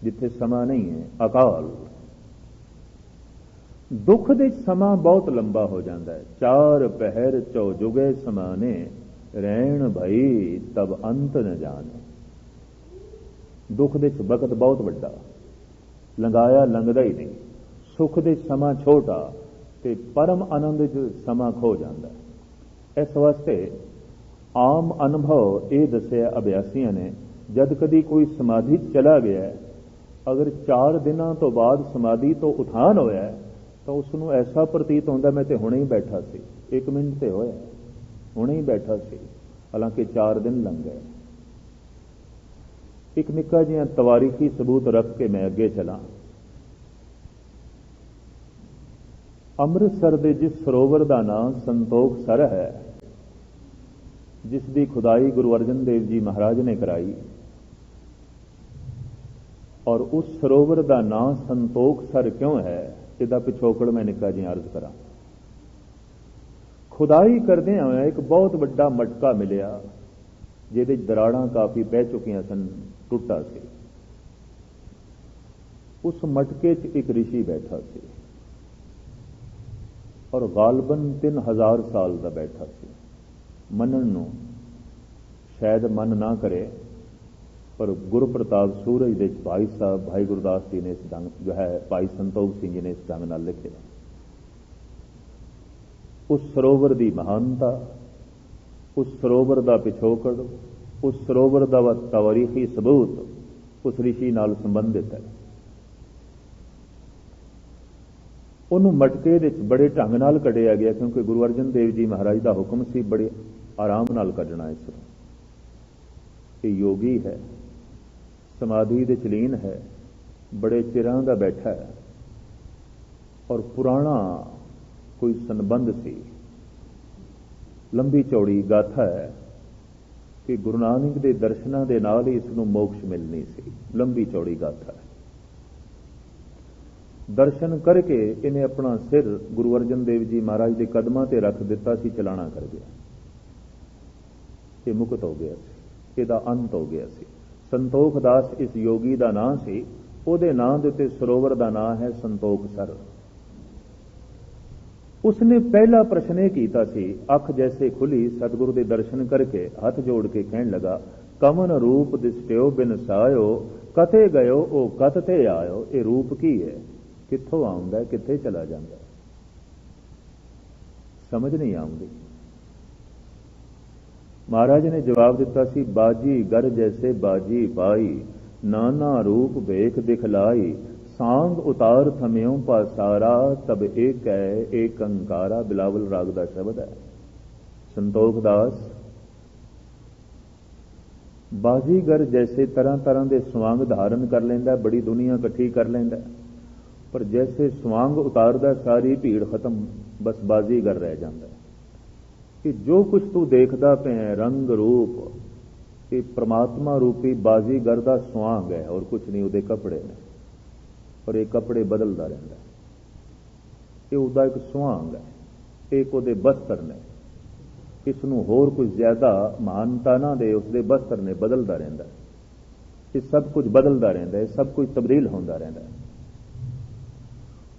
ਜਿੱਥੇ ਸਮਾਂ ਨਹੀਂ ਹੈ, ਅਕਾਲ। ਦੁੱਖ ਦੇ ਸਮਾਂ ਬਹੁਤ ਲੰਬਾ ਹੋ ਜਾਂਦਾ ਹੈ। 4 ਪਹਿਰ 4 ਜੁਗੇ ਸਮਾਨੇ, ਰਹਿਣ ਭਈ ਤਬ ਅੰਤ ਨ ਜਾਣੇ। ਦੁੱਖ ਦੇ ਵਕਤ ਬਹੁਤ ਵੱਡਾ, ਲੰਘਾਇਆ ਲੰਘਦਾ ਹੀ ਨਹੀਂ। ਸੁੱਖ ਦੇ ਸਮਾਂ ਛੋਟਾ ਤੇ ਪਰਮ ਆਨੰਦ ਚ ਸਮਾਂ ਖੋ ਜਾਂਦਾ। ਇਸ ਵਾਸਤੇ ਆਮ ਅਨੁਭਵ ਇਹ ਦੱਸਿਆ ਅਭਿਆਸੀਆਂ ਨੇ, ਜਦ ਕਦੀ ਕੋਈ ਸਮਾਧੀ ਚਲਾ ਗਿਆ, ਅਗਰ 4 ਦਿਨਾਂ ਤੋਂ ਬਾਅਦ ਸਮਾਧੀ ਤੋਂ ਉਥਾਨ ਹੋਇਆ ਤਾਂ ਉਸ ਨੂੰ ਐਸਾ ਪ੍ਰਤੀਤ ਹੁੰਦਾ ਮੈਂ ਤੇ ਹੁਣੇ ਹੀ ਬੈਠਾ ਸੀ, 1 ਮਿੰਟ ਤੇ ਹੋਇਆ, ਹੁਣੇ ਹੀ ਬੈਠਾ ਸੀ, ਹਾਲਾਂਕਿ 4 ਦਿਨ ਲੰਘ ਗਏ। ਇੱਕ ਨਿੱਕਾ ਜਿਹਾ ਤਵਾਰੀਖੀ ਸਬੂਤ ਰੱਖ ਕੇ ਮੈਂ ਅੱਗੇ ਚਲਾਂ। ਅੰਮ੍ਰਿਤਸਰ ਦੇ ਜਿਸ ਸਰੋਵਰ ਦਾ ਨਾਮ ਸੰਤੋਖ ਸਰ ਹੈ, ਜਿਸ ਦੀ ਖੁਦਾਈ ਗੁਰੂ ਅਰਜਨ ਦੇਵ ਜੀ ਮਹਾਰਾਜ ਨੇ ਕਰਾਈ, ਔਰ ਉਸ ਸਰੋਵਰ ਦਾ ਨਾਮ ਸੰਤੋਖ ਸਰ ਕਿਉਂ ਹੈ, ਇਹਦਾ ਪਿਛੋਕੜ ਮੈਂ ਨਿੱਕਾ ਜਿਹਾ ਅਰਜ਼ ਕਰਾਂ। ਖੁਦਾਈ ਕਰਦੇ ਹੋਇਆ ਇੱਕ ਬਹੁਤ ਵੱਡਾ ਮਟਕਾ ਮਿਲਿਆ, ਜਿਹਦੇ ਦਰਾੜਾਂ ਕਾਫੀ ਪੈ ਚੁੱਕੀਆਂ ਸਨ, ਟੁੱਟਾ ਸੀ। ਉਸ ਮਟਕੇ 'ਚ ਇੱਕ ਰਿਸ਼ੀ ਬੈਠਾ ਸੀ, ਔਰ ਗਾਲਬਨ 3000 ਸਾਲ ਦਾ ਬੈਠਾ ਸੀ। ਮੰਨਣ ਨੂੰ ਸ਼ਾਇਦ ਮਨ ਨਾ ਕਰੇ, ਪਰ ਗੁਰੂ ਪ੍ਰਤਾਪ ਸੂਰਜ ਦੇ ਭਾਈ ਸਾਹਿਬ ਭਾਈ ਗੁਰਦਾਸ ਜੀ ਨੇ ਇਸ ਢੰਗ ਜੋ ਹੈ, ਭਾਈ ਸੰਤੋਖ ਸਿੰਘ ਜੀ ਨੇ ਇਸ ਢੰਗ ਨਾਲ ਲਿਖਿਆ। ਉਸ ਸਰੋਵਰ ਦੀ ਮਹਾਨਤਾ, ਉਸ ਸਰੋਵਰ ਦਾ ਪਿਛੋਕੜ, ਉਸ ਸਰੋਵਰ ਦਾ ਤਵਾਰੀਖੀ ਸਬੂਤ ਉਸ ਰਿਸ਼ੀ ਨਾਲ ਸੰਬੰਧਿਤ ਹੈ। ਉਹਨੂੰ ਮਟਕੇ ਦੇ ਵਿੱਚ ਬੜੇ ਢੰਗ ਨਾਲ ਕੱਢਿਆ ਗਿਆ, ਕਿਉਂਕਿ ਗੁਰੂ ਅਰਜਨ ਦੇਵ ਜੀ ਮਹਾਰਾਜ ਦਾ ਹੁਕਮ ਸੀ ਬੜੇ ਆਰਾਮ ਨਾਲ ਕੱਢਣਾ ਇਸ ਨੂੰ। ਇਹ ਯੋਗੀ ਹੈ, ਸਮਾਧੀ ਦੇ ਚਲੀਨ ਹੈ, ਬੜੇ ਚਿਰਾਂ ਦਾ ਬੈਠਾ ਹੈ, ਔਰ ਪੁਰਾਣਾ ਕੋਈ ਸੰਬੰਧ ਸੀ। ਲੰਬੀ ਚੌੜੀ ਗਾਥਾ ਹੈ ਕਿ ਗੁਰੂ ਨਾਨਕ ਦੇ ਦਰਸ਼ਨਾਂ ਦੇ ਨਾਲ ਹੀ ਇਸ ਨੂੰ ਮੋਕਸ਼ ਮਿਲਣੀ ਸੀ। ਲੰਬੀ ਚੌੜੀ ਗਾਥਾ ਹੈ। ਦਰਸ਼ਨ ਕਰਕੇ ਇਹਨੇ ਆਪਣਾ ਸਿਰ ਗੁਰੂ ਅਰਜਨ ਦੇਵ ਜੀ ਮਹਾਰਾਜ ਦੇ ਕਦਮਾਂ ਤੇ ਰੱਖ ਦਿੱਤਾ ਸੀ, ਚਲਾਣਾ ਕਰ ਗਿਆ। ਇਹ ਮੁਕਤ ਹੋ ਗਿਆ ਸੀ, ਇਹਦਾ ਅੰਤ ਹੋ ਗਿਆ ਸੀ। ਸੰਤੋਖ ਦਾਸ ਇਸ ਯੋਗੀ ਦਾ ਨਾਂ ਸੀ, ਉਹਦੇ ਨਾਂ ਦੇ ਉੱਤੇ ਸਰੋਵਰ ਦਾ ਨਾਂ ਹੈ ਸੰਤੋਖ ਸਰ। ਉਸਨੇ ਪਹਿਲਾ ਪ੍ਰਸ਼ਨ ਇਹ ਕੀਤਾ ਸੀ, ਅੱਖ ਜੈਸੇ ਖੁੱਲੀ ਸਤਿਗੁਰੂ ਦੇ ਦਰਸ਼ਨ ਕਰਕੇ ਹੱਥ ਜੋੜ ਕੇ ਕਹਿਣ ਲੱਗਾ, ਕਮਨ ਰੂਪ ਦਿਸਟਿਓ ਬਿਨ ਸਾਇਓ, ਕਤੇ ਗਇਓ ਉਹ ਕਤ ਤੇ ਆਇਓ। ਇਹ ਰੂਪ ਕੀ ਹੈ, ਕਿੱਥੋਂ ਆਉਂਦਾ, ਕਿੱਥੇ ਚਲਾ ਜਾਂਦਾ, ਸਮਝ ਨਹੀਂ ਆਉਂਦੀ। ਮਹਾਰਾਜ ਨੇ ਜਵਾਬ ਦਿੱਤਾ ਸੀ, ਬਾਜੀ ਗਰ ਜੈਸੇ ਬਾਜੀ ਪਾਈ, ਨਾਨਾ ਰੂਪ ਵੇਖ ਦਿਖਲਾਈ, सांग उतार थम्यों पासारा तब एक है एक अंकारा। बिलावल राग का शब्द है। संतोख दास बाजीगर जैसे तरह तरह के स्वांग धारण कर लेंदा, बड़ी दुनिया इकट्ठी कर लेंदा, पर जैसे स्वांग उतारदा सारी भीड़ खत्म, बस बाजीगर रह जाता है। कि जो कुछ तू देखदा पे रंग रूप, ये परमात्मा रूपी बाजीगर का स्वांग है और कुछ नहीं। उहदे कपड़े ने, और ये कपड़े बदलता रहता है। ये उसका एक स्वांग है, एक उहदे बस्तर ने। इसनों होर कुछ ज्यादा महानता ना दे, उसके बस्तर ने बदलता रहता है। ये सब कुछ बदलता रहता है, सब कुछ तब्दील होता रहता है।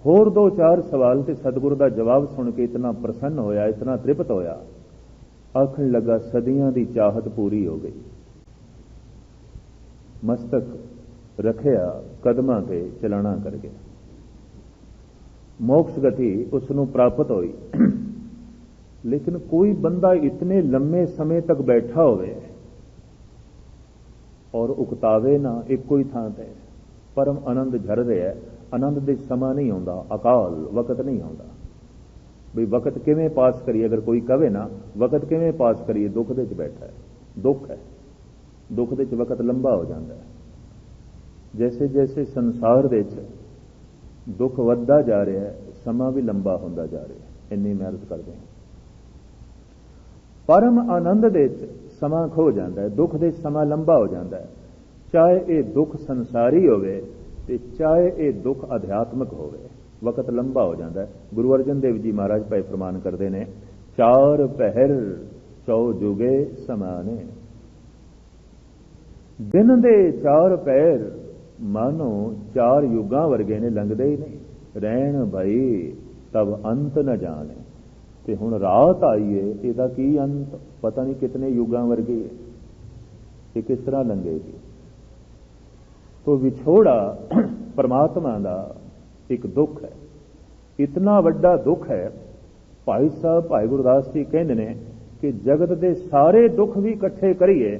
होर दो चार सवाल ते सतगुरु का जवाब सुन के इतना प्रसन्न होया, इतना तृप्त होया, आखन लगा सदियां की चाहत पूरी हो गई। मस्तक रखिया कदमां ते चलाना कर गया। मोक्ष गति उसनों प्राप्त हुई। लेकिन कोई बंदा इतने लंबे समय तक बैठा होवे और उकतावे ना एक कोई थां ते, परम आनंद झर रहा है। आनंद दे समा नहीं आउंदा, अकाल वक्त नहीं आउंदा। भी वक्त किवें पास करिए, अगर कोई कहे ना वक्त किवें पास करिए, दुख दे च बैठा है, दुख है, दुख दे च वक्त लंबा हो जाता है। जैसे जैसे संसार दे च दुख वधदा जा रहा है, समा भी लंबा होंदा जा रहा है। इन्नी मेहनत करते हैं, परम आनंद दे च समा खो जाता है, दुख दे समा लंबा हो जाता है। चाहे ये दुख संसारी होवे ते चाहे ये दुख अध्यात्मक होवे, वक्त लंबा हो जाता है। गुरु अर्जन देव जी महाराज भाई फरमान करते हैं, चार पहर चौ जुगे समाने। दिन दे चार पैर मानो चार युगां वर्गे ने, लंघदे ही नहीं। रहन भाई तब अंत न जाने। ते हुण रात आई है, इहदा की अंत पता नहीं कितने युगां वर्गी है, ये किस तरह लंघेगी। तो विछोड़ा परमात्मा का एक दुख है, इतना वड्डा दुख है। भाई साहब भाई गुरदास जी कहते हैं कि जगत के सारे दुख भी इकट्ठे करिए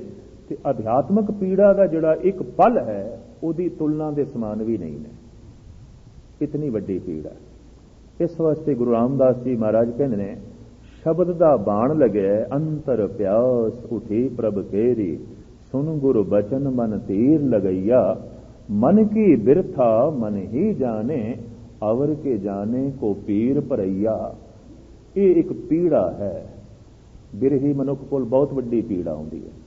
तो अध्यात्मक पीड़ा का जिहड़ा एक पल है, उसकी तुलना के समान भी नहीं है। इतनी वड्डी पीड़ा है। इस वास्ते गुरु रामदास जी महाराज कहते हैं, शब्द का बाण लगे अंतर प्यास उठी प्रभ केरी। सुन गुरु बचन मन तीर लगैया। मन की बिरथा मन ही जाने, अवर के जाने को पीर भरैया। ये एक पीड़ा है, बिरही मनुख को बहुत वड्डी पीड़ा आउंदी है।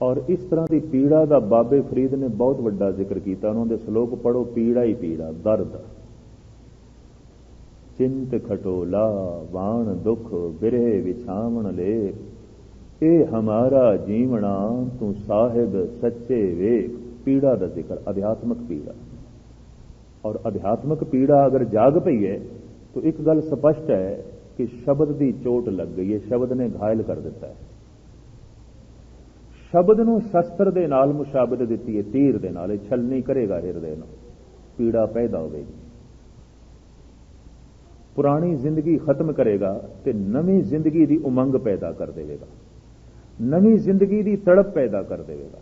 और इस तरह की पीड़ा का बाबे फरीद ने बहुत वड्डा जिक्र किया। उन्होंने श्लोक पढ़ो, पीड़ा ही पीड़ा, दर्द चिंत खटोला वाण दुख बिरहे विछावण ले। ए हमारा जीवना तू साहिब सच्चे वेख। पीड़ा का जिक्र, अध्यात्मक पीड़ा। और अध्यात्मक पीड़ा अगर जाग पई है तो एक गल स्पष्ट है कि शब्द की चोट लग गई है, शब्द ने घायल कर दिता है। शब्द नूं शस्त्र दे नाल मुशाबत दिती है, तीर दे नाल छलनी करेगा हिरदे नूं, पीड़ा पैदा होगी। पुरानी जिंदगी खत्म करेगा ते नवी जिंदगी की उमंग पैदा कर देगा, नवी जिंदगी की तड़प पैदा कर देगा।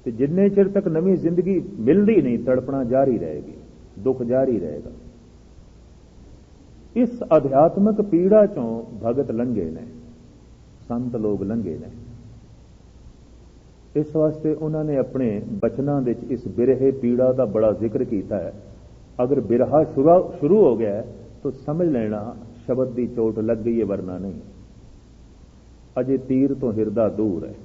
ते जिन्ने चिर तक नवी जिंदगी मिलती नहीं, तड़पना जारी रहेगी, दुख जारी रहेगा। इस अध्यात्मक पीड़ा चों भगत लंघे ने, संत लोग लंघे ने। इस वास्ते उन्होंने अपने बचनों में इस बिरहे पीड़ा का बड़ा जिक्र किया है। अगर बिरहा शुरू हो गया है तो समझ लेना शब्द की चोट लग गई है, वरना नहीं। अजे तीर तो हिरदा दूर है।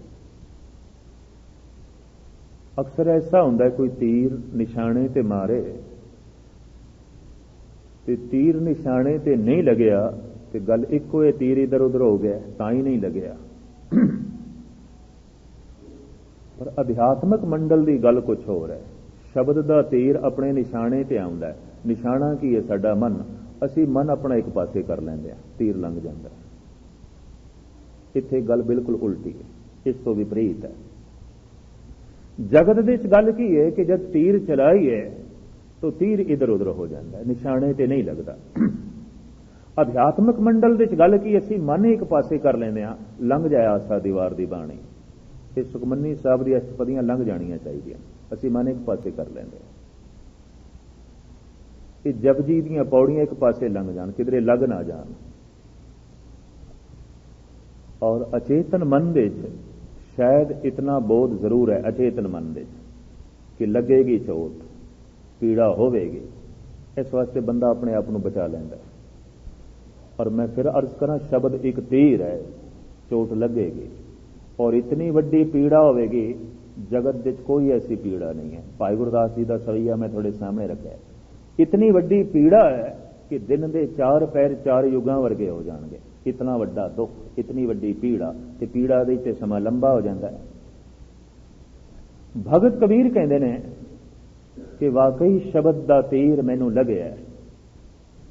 अक्सर ऐसा होता है, कोई तीर निशाने ते मारे ते तीर निशाने ते नहीं लगया तो गल इको है, तीर इधर उधर हो गया ता ही नहीं लगया। पर अध्यात्मक मंडल की गल कुछ होर है। शब्द का तीर अपने निशाने ते आउंदा है। निशाना की है? साडा मन। असी मन अपना एक पासे कर लेंदे आ, तीर लंघ जांदा है। इत्थे गल बिल्कुल उल्टी है, इस तो विपरीत है। जगत दे गल की है कि जब तीर चलाई है तो तीर इधर उधर हो जाता है, निशाने ते नहीं लगता। अध्यात्मक मंडल दे गल की असी मन एक पासे कर लेंदे आ, लंघ जाए आसा दीवार दी बाणी। ये सुखमनी साहब दी अष्टपदियां लंघ जानियां चाहिए, ਅਸੀਂ ਮਨ ਇੱਕ ਪਾਸੇ ਕਰ ਲੈਂਦੇ। ਇਹ ਜਪਜੀ ਦੀਆਂ ਪੌੜੀਆਂ ਇੱਕ ਪਾਸੇ ਲੰਘ ਜਾਣ, ਕਿਧਰੇ ਲੱਗ ਨਾ ਜਾਣ। ਔਰ ਅਚੇਤਨ ਮਨ ਦੇ ਵਿੱਚ ਸ਼ਾਇਦ ਇਤਨਾ ਬੋਧ ਜ਼ਰੂਰ ਹੈ, ਅਚੇਤਨ ਮਨ ਦੇ ਵਿੱਚ, ਕਿ ਲੱਗੇਗੀ ਚੋਟ, ਪੀੜਾ ਹੋਵੇਗੀ। ਇਸ ਵਾਸਤੇ ਬੰਦਾ ਆਪਣੇ ਆਪ ਨੂੰ ਬਚਾ ਲੈਂਦਾ। ਔਰ ਮੈਂ ਫਿਰ ਅਰਜ਼ ਕਰਾਂ, ਸ਼ਬਦ ਇੱਕ ਤੀਰ ਹੈ, ਚੋਟ ਲੱਗੇਗੀ ਔਰ ਇਤਨੀ ਵੱਡੀ ਪੀੜਾ ਹੋਵੇਗੀ, ਜਗਤ ਵਿੱਚ ਕੋਈ ਐਸੀ ਪੀੜਾ ਨਹੀਂ ਹੈ। ਭਾਈ ਗੁਰਦਾਸ ਜੀ ਦਾ ਸਵਈਆ ਮੈਂ ਤੁਹਾਡੇ ਸਾਹਮਣੇ ਰੱਖਿਆ। ਇਤਨੀ ਵੱਡੀ ਪੀੜਾ ਹੈ ਕਿ ਦਿਨ ਦੇ 4 ਪਹਿਰ 4 ਯੁੱਗਾਂ ਵਰਗੇ ਹੋ ਜਾਣਗੇ। ਇਤਨਾ ਵੱਡਾ ਦੁੱਖ, ਇਤਨੀ ਵੱਡੀ ਪੀੜਾ, ਤੇ ਪੀੜਾ ਦੇ ਤੇ ਸਮਾਂ ਲੰਬਾ ਹੋ ਜਾਂਦਾ ਹੈ। ਭਗਤ ਕਬੀਰ ਕਹਿੰਦੇ ਨੇ ਕਿ ਵਾਕਈ ਸ਼ਬਦ ਦਾ ਤੀਰ ਮੈਨੂੰ ਲੱਗਿਆ।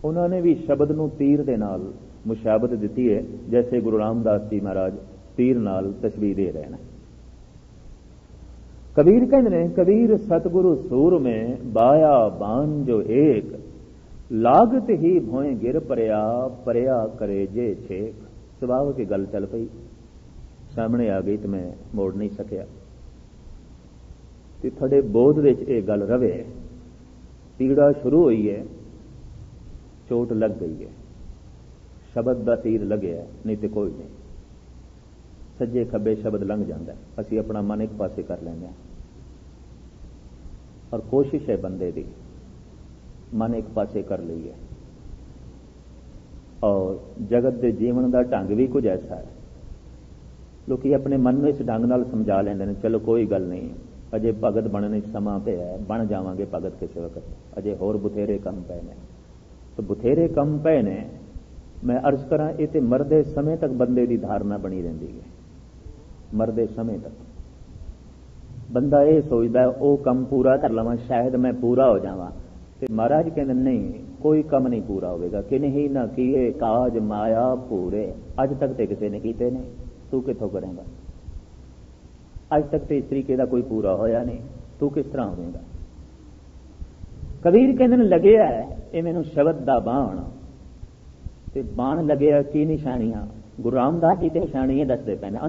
ਉਹਨਾਂ ਨੇ ਵੀ ਸ਼ਬਦ ਨੂੰ ਤੀਰ ਦੇ ਨਾਲ ਮੁਸ਼ਾਬਤ ਦਿੱਤੀ ਹੈ, ਜੈਸੇ ਗੁਰੂ ਰਾਮਦਾਸ ਜੀ ਮਹਾਰਾਜ ਤੀਰ ਨਾਲ ਤਸ਼ਬੀਹ ਦੇ ਰਹੇ ਨੇ। कबीर कहते ने, कबीर सतगुरु सूर में बाया बान जो एक, लागत ही भोए गिर परया, परया करे जे छेक। सुभाव की गल चल पई, सामने आ गई तो मैं मोड़ नहीं सकिया। ते थोड़े बोध विच ये गल रवे, पीड़ा शुरू हुई है, चोट लग गई है, शब्द दा तीर लगे है, नहीं तो कोई नहीं। सज्जे खब्बे शब्द लंघ जाता है, असी अपना मन एक पासे कर लेंगे। और कोशिश है बंदे दी मन एक पासे कर लीए। और जगत के जीवन का ढंग भी कुछ ऐसा है, लोग अपने मन में इस ढंग नाल समझा लेंगे ने, चलो कोई गल नहीं, अजे भगत बनने समा पे है, बन जावांगे भगत किसी वक्त, अजे होर बथेरे कम पे ने। तो बथेरे कम पे ने, मैं अर्ज करा, ये तो मरदे समय तक बंदे की धारणा बनी रही है। मरदे समय तक बंदा ये सोचता है वो कम पूरा कर लवां, शायद मैं पूरा हो जावां। ते महाराज कहते नहीं, कोई कम नहीं पूरा होगा। कि नहीं ना किए काज माया पूरे, अज तक तो किसी ने कीते नहीं, तू कितों करेगा? अज तक तो इस तरीके का कोई पूरा होया नहीं, तू किस तरह होगा? कबीर कहते लगे है ये मैनू शब्द दा बाण, ते बाण लगे की निशानियां गुरु रामदास जी ते निशानियां दसदे पैने।